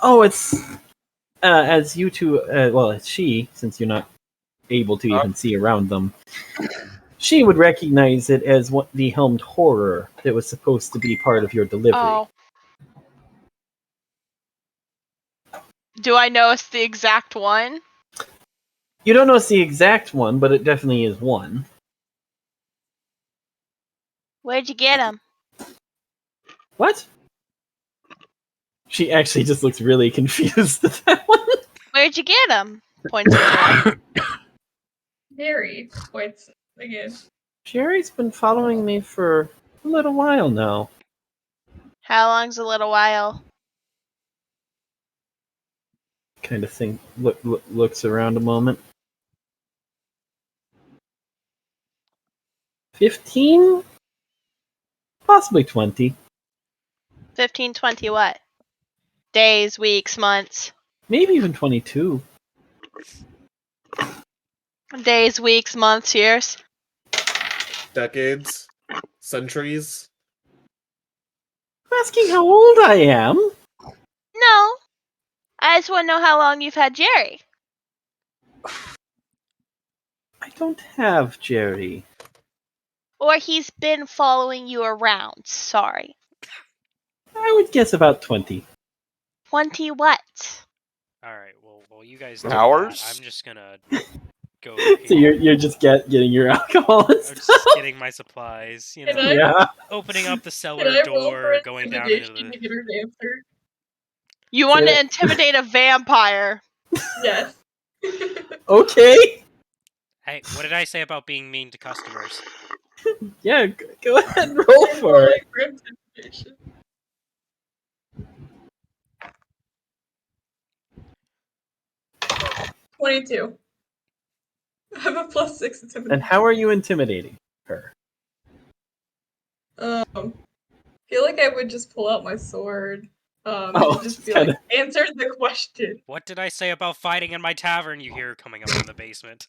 Oh, it's as you two. Well, it's she, since you're not able to even see around them. She would recognize it as what the helmed horror that was supposed to be part of your delivery. Oh. Do I know it's the exact one? You don't know it's the exact one, but it definitely is one. Where'd you get him? What? She actually just looks really confused at that one. Where'd you get him? Points at Jerry. Jerry points again. Jerry's been following me for a little while now. How long's a little while? Kind of thing. Looks around a moment. 15? Possibly 20. 15, 20 what? Days, weeks, months. Maybe even 22. Days, weeks, months, years. Decades? Centuries? I'm asking how old I am. No. I just want to know how long you've had Jerry. I don't have Jerry. Or he's been following you around. Sorry. I would guess about 20. 20 what? All right. Well, while you guys do Hours? that, I'm just gonna go. So you're just getting your alcohol and I'm stuff. just getting my supplies. You Can know, I- Yeah. opening up the Can cellar I roll for door, going down into intimidation the. to get her to answer? You Say want to that- intimidate a vampire. Yes. Okay. Hey, what did I say about being mean to customers? Yeah, go ahead and roll for it. For intimidation. 22. I have a +6 intimidation. And how are you intimidating her? Feel like I would just pull out my sword. Oh, And just just be kinda- like, answer the question. What did I say about fighting in my tavern? You hear coming up from the basement.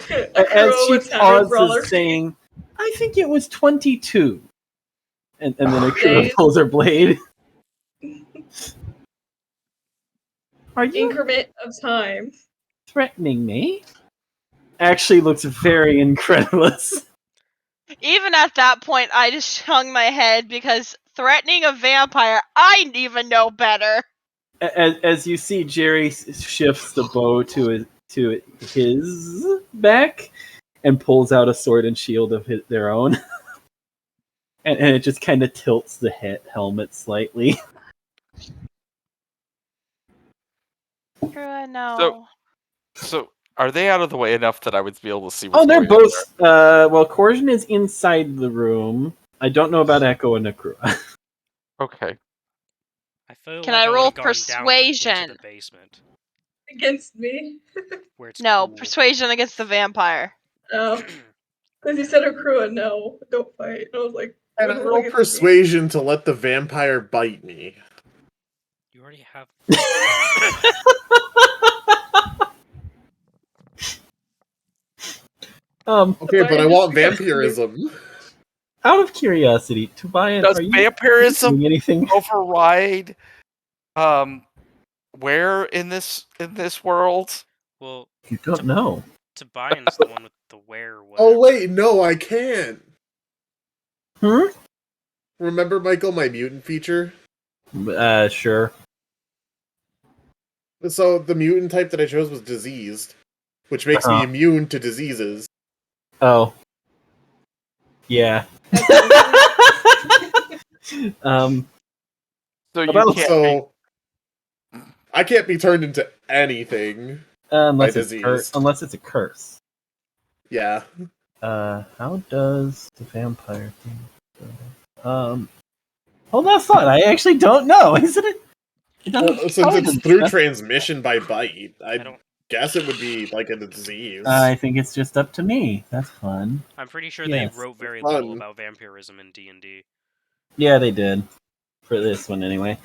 As Akuro she with Tavern Brawler. pauses, saying, "I think it was 22," and then Akira Days. pulls her blade. Are you Increment of time. threatening me? Actually, looks very incredulous. Even at that point, I just hung my head because threatening a vampire, I even know better. As you see, Jerry shifts the bow to his back and pulls out a sword and shield of their own, and it just kind of tilts the helmet slightly. No. So, are they out of the way enough that I would be able to see Oh, what's they're going on both. Well, Corsian is inside the room. I don't know about Echo and Nakura. there? Okay. I feel Can like I I roll would have gone down persuasion? into the basement Against me. where it's No, cool. persuasion against the vampire. Oh. Because he said Akuro, no, don't fight. I was like, And I "Roll roll against me." persuasion to let the vampire bite me. You already have. Okay, but I Just want because- vampirism. Out of curiosity, Tobias, Does are you vampirism doing anything? override where in this world? Well, You don't know. Tobian's the one with the where. Oh wait, no, I can't. Hmm? Remember, Michael, my mutant feature? Sure. So the mutant type that I chose was diseased, which makes me Uh-huh. immune to diseases. Oh. Yeah. um. So you About- can't. So I can't be turned into anything. Unless By it's disease. unless it's a curse. Yeah. How does the vampire thing go? Hold on a thought. I actually don't know. Isn't it? It doesn't Since tell it's them through stuff. transmission by bite, I I don't. guess it would be like a disease. I think it's just up to me. That's fun. I'm pretty sure Yes. they wrote very Fun. little about vampirism in D&D. Yeah, they did. For this one, anyway.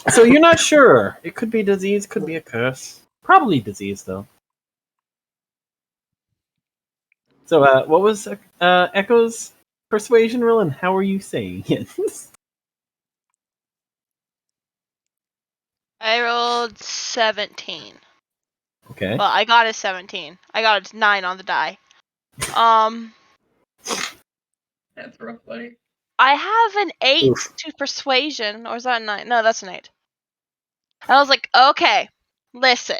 So you're not sure. It could be disease, could be a curse. Probably disease, though. So, what was Echo's persuasion roll, and how are you saying it? I rolled 17. Okay. Well, I got a 17. I got a 9 on the die. That's rough, buddy. I have an 8 Oof. to persuasion, or is that a 9? No, that's an 8. And I was like, okay, listen.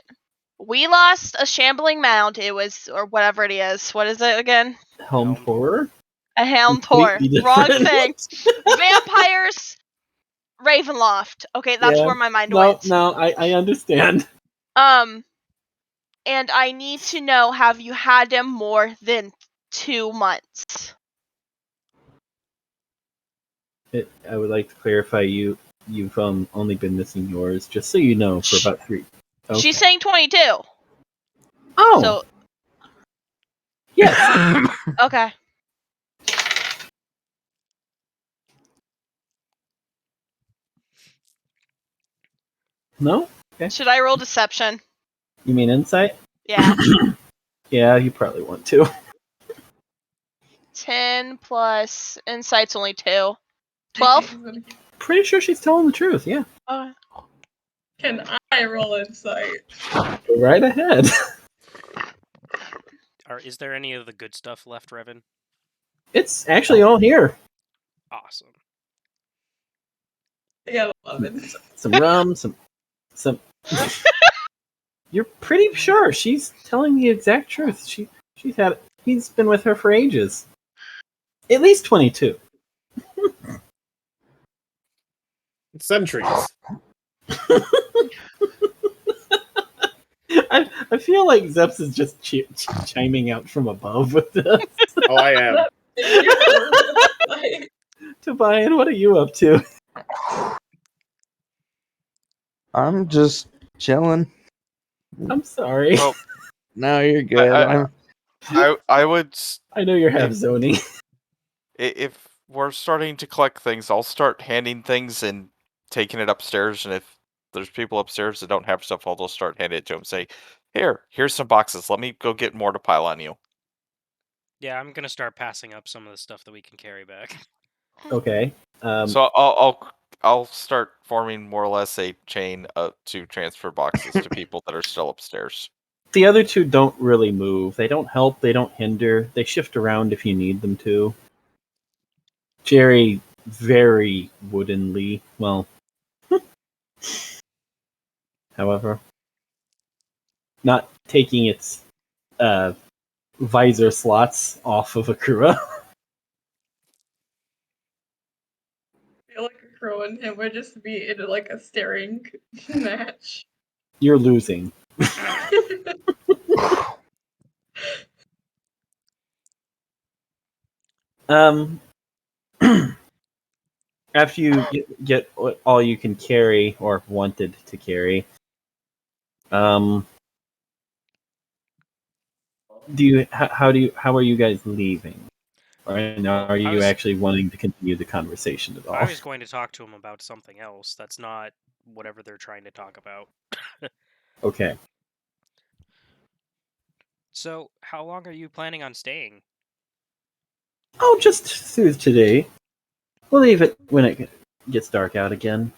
We lost a shambling mount. It was, or whatever it is. What is it again? Helm horror? A helm tour. Completely Wrong different. thing. Vampires. Ravenloft. Okay, that's Yeah. where my mind No, went. no, I understand. And I need to know, have you had him more than 2 months? I would like to clarify you've only been missing yours, just so you know, for about 3. Okay. She's saying 22. Oh, So, yes. okay. No? Should I roll deception? You mean insight? Yeah. Yeah, you probably want to. 10 plus insight's only 2. 12? Pretty sure she's telling the truth. Yeah, Okay. Can I roll insight? go right ahead. Is there any of the good stuff left, Revan? It's actually all here. Awesome. I got 11. Some rum, some. You're pretty sure she's telling the exact truth. He's been with her for ages. At least 22. Centuries. I feel like Zeps is just chiming out from above with this. Oh, I am. Tobias, what are you up to? I'm just chilling. I'm sorry. Well, No, you're good. I would I know you're half zoning. if we're starting to collect things, I'll start handing things and taking it upstairs. And if there's people upstairs that don't have stuff, I'll just start handing it to them. Say, here's some boxes. Let me go get more to pile on you. Yeah, I'm gonna start passing up some of the stuff that we can carry back. Okay. So I'll start forming more or less a chain to transfer boxes to people that are still upstairs. The other two don't really move. They don't help. They don't hinder. They shift around if you need them to. Jerry, very woodenly. Well, however, not taking its visor slots off of Akura. I feel like a crow and him would just be in like a staring match. You're losing. After you get all you can carry or wanted to carry, how are you guys leaving? Or are you actually wanting to continue the conversation at all? I was going to talk to him about something else. That's not whatever they're trying to talk about. Okay. So, how long are you planning on staying? Oh, just through today. We'll leave it when it gets dark out again.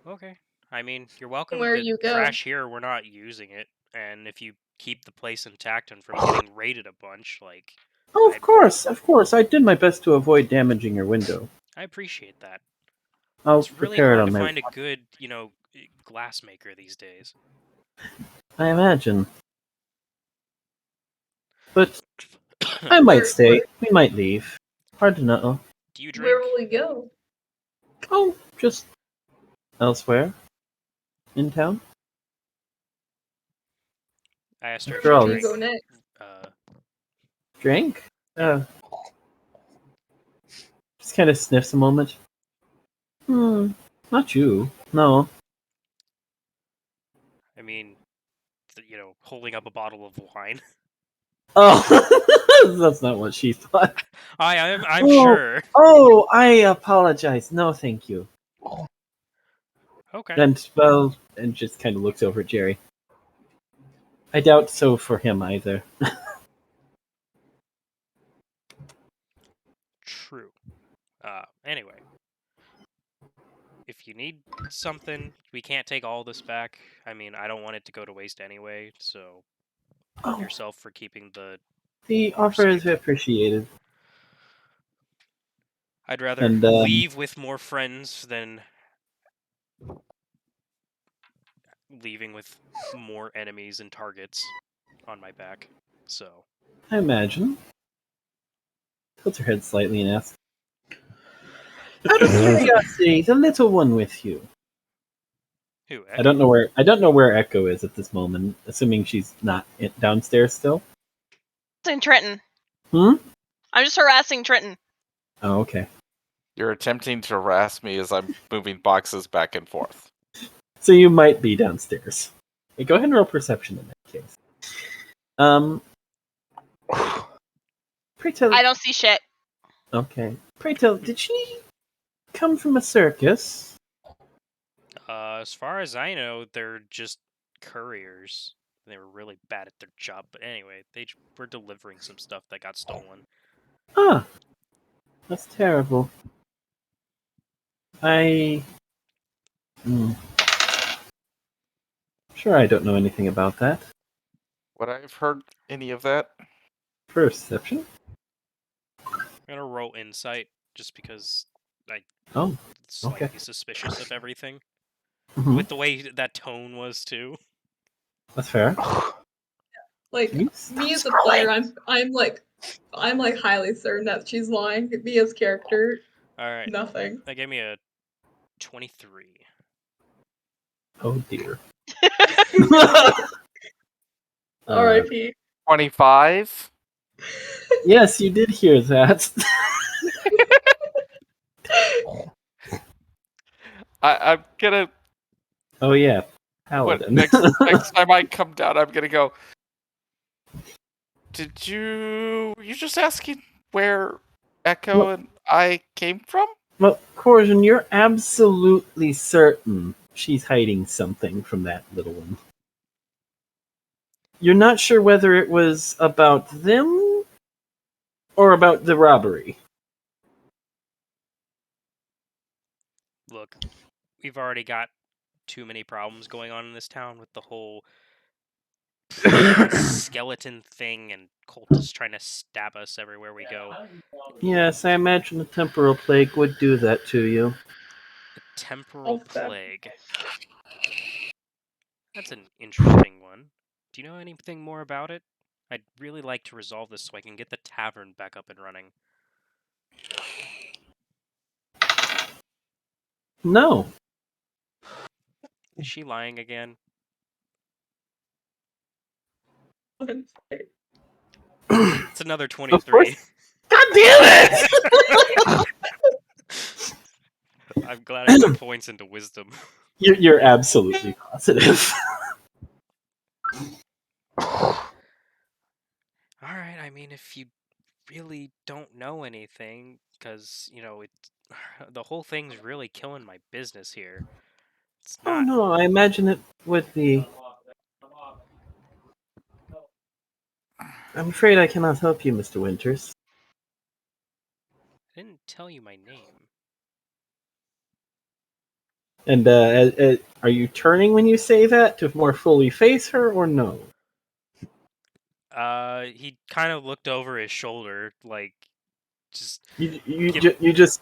Okay. I mean, you're welcome Where to you go? crash here. We're not using it. And if you keep the place intact and from getting raided a bunch, like... Oh, of course. I did my best to avoid damaging your window. I appreciate that. I'll It's really prepare it hard on to my... find a good, glass maker these days. I imagine. But I might stay. We might leave. Hard to know. Do you drink? Where will we go? Oh, just elsewhere. In town. I asked her if After all, she Where do you drank. go next? Drink? Just kind of sniffs a moment. Not you. No. I mean, holding up a bottle of wine. Oh, that's not what she thought. I'm sure. Oh, I apologize. No, thank you. Okay. And just kind of looks over at Jerry. I doubt so for him either. True. Anyway. If you need something, we can't take all this back. I mean, I don't want it to go to waste anyway, so help yourself for keeping the... The offer is appreciated. I'd rather leave with more friends than leaving with more enemies and targets on my back. So I imagine. Tilts her head slightly and asks, out of curiosity, the little one with you. who? I don't know where Echo is at this moment, assuming she's not downstairs still. Harassing Trenton. I'm just harassing Trenton. Oh, okay. You're attempting to harass me as I'm moving boxes back and forth. So you might be downstairs. Hey, go ahead and roll perception in that case. Pray tell... I don't see shit. Okay. Pray tell, did she come from a circus? As far as I know, they're just couriers. They were really bad at their job. But anyway, they were delivering some stuff that got stolen. Ah, that's terrible. Hmm. Sure, I don't know anything about that. Would I have heard any of that? Perception? I'm gonna roll insight just because I'm Oh, slightly okay. suspicious of everything. Mhm. With the way that tone was too. That's fair. Like You me as a stop player, scrolling. I'm like highly certain that she's lying. Me as character, Alright. nothing. That gave me a 23. Oh dear. R.I.P. 25? Yes, you did hear that. I'm gonna... Oh yeah, What, paladin. next time I come down, I'm gonna go... Did you... Were you just asking where Echo Well- and I came from? Well, Corjan, you're absolutely certain she's hiding something from that little one. You're not sure whether it was about them or about the robbery. Look, we've already got too many problems going on in this town with the whole skeleton thing and cultists trying to stab us everywhere we go. Yes, I imagine the temporal plague would do that to you. A temporal Of that. plague. That's an interesting one. Do you know anything more about it? I'd really like to resolve this so I can get the tavern back up and running. No. Is she lying again? It's another 23. Of course. God damn it! I'm glad I put points into wisdom. You're absolutely positive. Alright, I mean, if you really don't know anything, because, the whole thing's really killing my business here. It's Oh not. no, I imagine it would be. I'm afraid I cannot help you, Mr. Winters. I didn't tell you my name. And are you turning when you say that to more fully face her, or no? He kind of looked over his shoulder, like, just. You just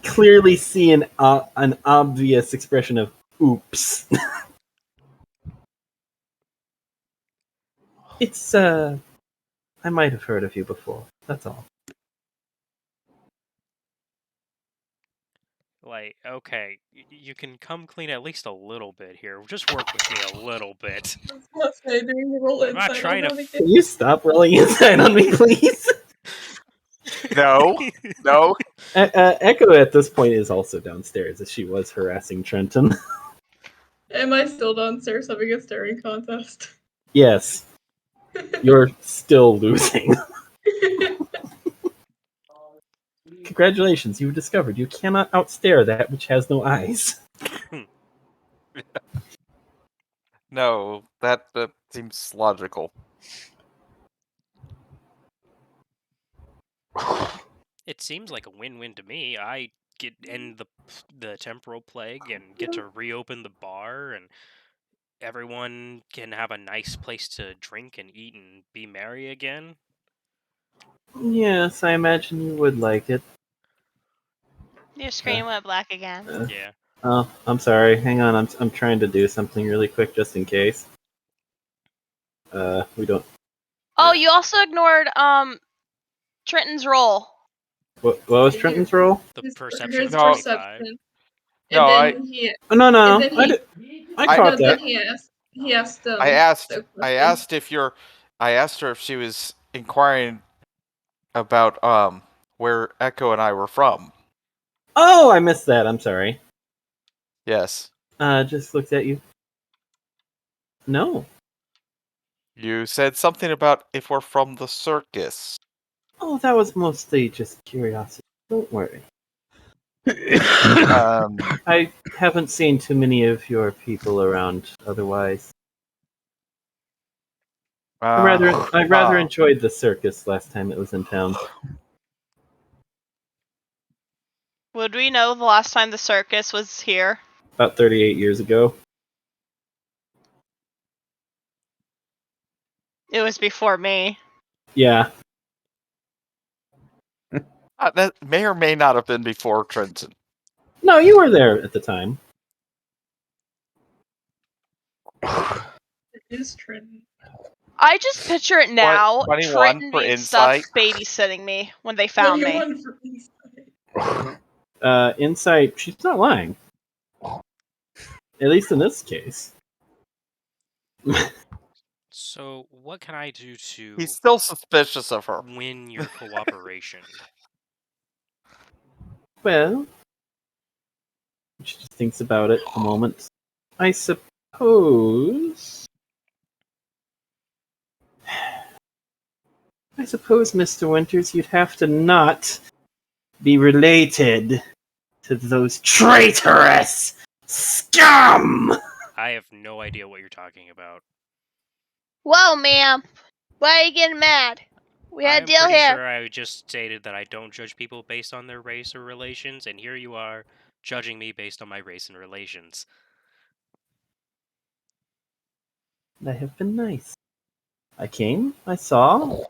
clearly see an obvious expression of oops. It's I might have heard of you before. That's all. Like, okay, you can come clean at least a little bit here. Just work with me a little bit. Let's say doing the roll I'm not inside trying on to that Can again. you stop rolling inside on me, please? No. No. Echo at this point is also downstairs, as she was harassing Trenton. Am I still downstairs having a staring contest? Yes, you're still losing. Congratulations, you discovered you cannot outstare that which has no eyes. No, that seems logical. It seems like a win-win to me. I get end the temporal plague and get to reopen the bar, and everyone can have a nice place to drink and eat and be merry again. Yes, I imagine you would like it. Your screen went black again. Yeah. Oh, I'm sorry. Hang on, I'm trying to do something really quick just in case. We don't. Oh, you also ignored Trenton's roll. What was Trenton's roll? The His perception of No. 25. perception. No, And then he Oh, no, And then he- I I- caught no, that. then he asked I asked the I question. asked if you're I asked her if she was inquiring about where Echo and I were from. Oh, I missed that. I'm sorry. Yes. Just looked at you. No. You said something about if we're from the circus. Oh, that was mostly just curiosity. Don't worry. I haven't seen too many of your people around otherwise. I rather oh. enjoyed the circus last time it was in town. Would we know the last time the circus was here? About 38 years ago. It was before me. Yeah. That may or may not have been before Trenton. No, you were there at the time. It is Trenton. I just picture it now. 21 Trenton for being stuck insight. babysitting me when they found me. 21 for insight. Insight, she's not lying. At least in this case. So, what can I do to He's still suspicious of her. win your cooperation? Well, she just thinks about it a moment. I suppose, Mr. Winters, you'd have to not be related to those traitorous scum! I have no idea what you're talking about. Whoa, ma'am. Why are you getting mad? We had a I'm deal pretty here. sure I just stated that I don't judge people based on their race or relations, and here you are judging me based on my race and relations. I have been nice. I came, I saw.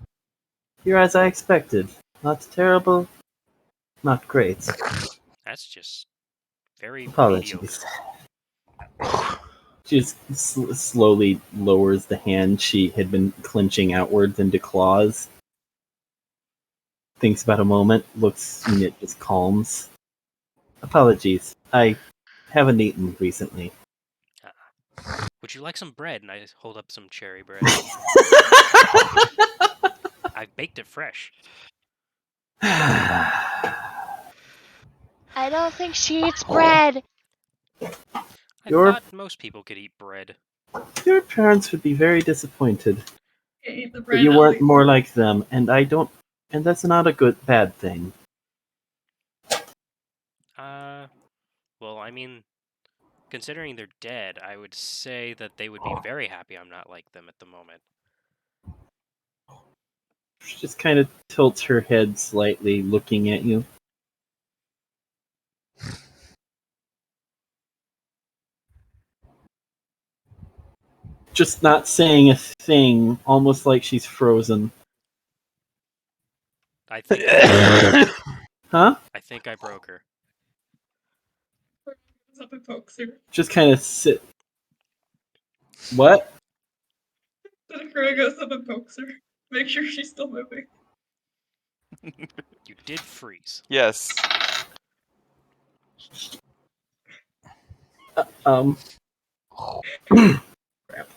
You're as I expected. Not terrible, not great. That's just very mediocre. Apologies. She just slowly lowers the hand she had been clenching outwards into claws. Thinks about a moment, looks, and it just calms. Apologies. I haven't eaten recently. Would you like some bread? And I hold up some cherry bread. I baked it fresh. I don't think she eats bread. I Your- thought most people could eat bread. Your parents would be very disappointed Can't eat the that bread. you at weren't least. more like them, and that's not a bad thing. Well, I mean, considering they're dead, I would say that they would be very happy I'm not like them at the moment. She just kind of tilts her head slightly, looking at you. Just not saying a thing, almost like she's frozen. I think Huh? I think I broke her. Goes up and pokes her. Just kind of sit. What? Sakura goes up and pokes her. Make sure she's still moving. You did freeze. Yes. Crap.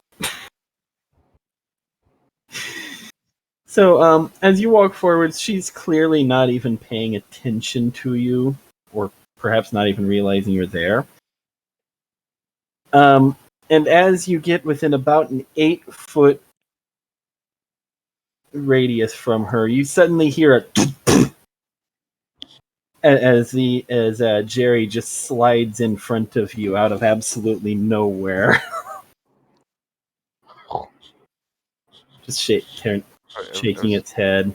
So, as you walk forward, she's clearly not even paying attention to you, or perhaps not even realizing you're there. And as you get within about an 8-foot radius from her, you suddenly hear a as Jerry just slides in front of you out of absolutely nowhere. Just shaking its head.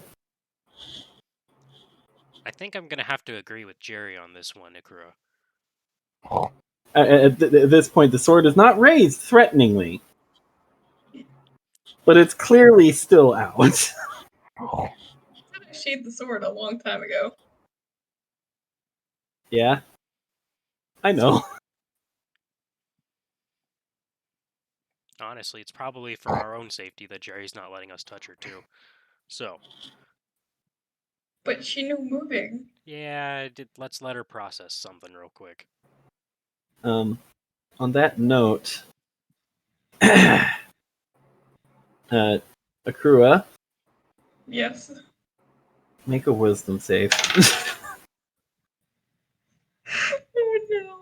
I think I'm gonna have to agree with Jerry on this one, Ikura. At this point, the sword is not raised threateningly, but it's clearly still out. I sheathed the sword a long time ago. Yeah, I know. Honestly, it's probably for our own safety that Jerry's not letting us touch her too. So, But she knew moving. yeah, let's let her process something real quick. On that note, Akura, Yes. make a wisdom save. Oh no.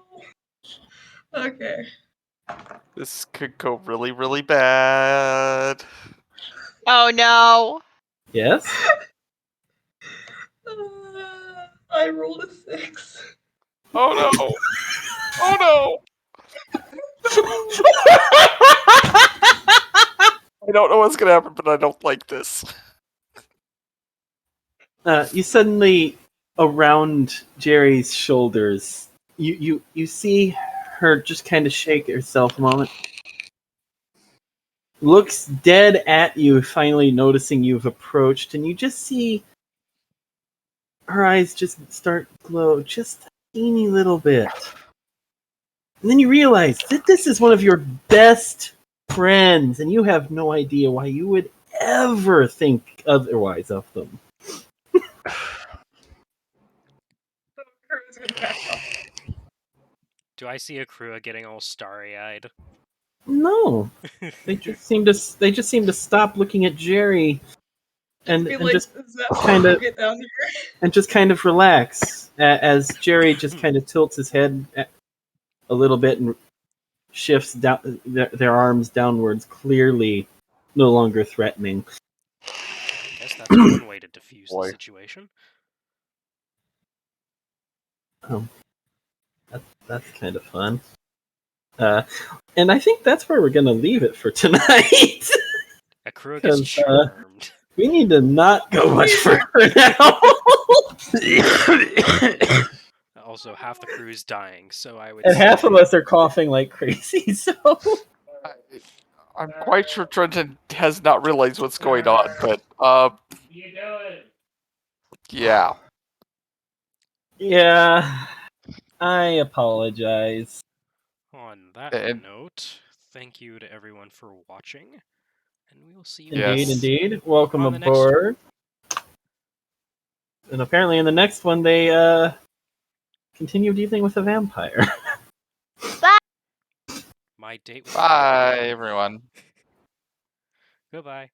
Okay. This could go really, really bad. Oh no. Yes? I rolled a 6. Oh no! Oh no! I don't know what's gonna happen, but I don't like this. You suddenly, around Jerry's shoulders, you see her just kind of shake herself a moment. Looks dead at you, finally noticing you've approached, and you just see her eyes just start to glow just a teeny little bit. And then you realize that this is one of your best friends, and you have no idea why you would ever think otherwise of them. Crew's gonna back off. Do I see Akrua getting all starry-eyed? No, they just seem to stop looking at Jerry and Be like, just is that kinda- how get down here? and just kind of relax as Jerry just kind of tilts his head a little bit and shifts down their arms downwards, clearly no longer threatening. I guess that's one way to diffuse the Boy. situation. That's kind of fun. And I think that's where we're gonna leave it for tonight. Akrua gets 'Cause, charmed. we need to not go much further now. Also, half the crew is dying, so I would And say half of us are coughing like crazy, so I'm quite sure Trenton has not realized what's going on, but yeah. yeah. I apologize. On that And- note, thank you to everyone for watching, and we will see you Indeed, Yes. indeed. Welcome on the next aboard. And apparently in the next one they continue dealing with a vampire. My date with Bye, everyone. Goodbye.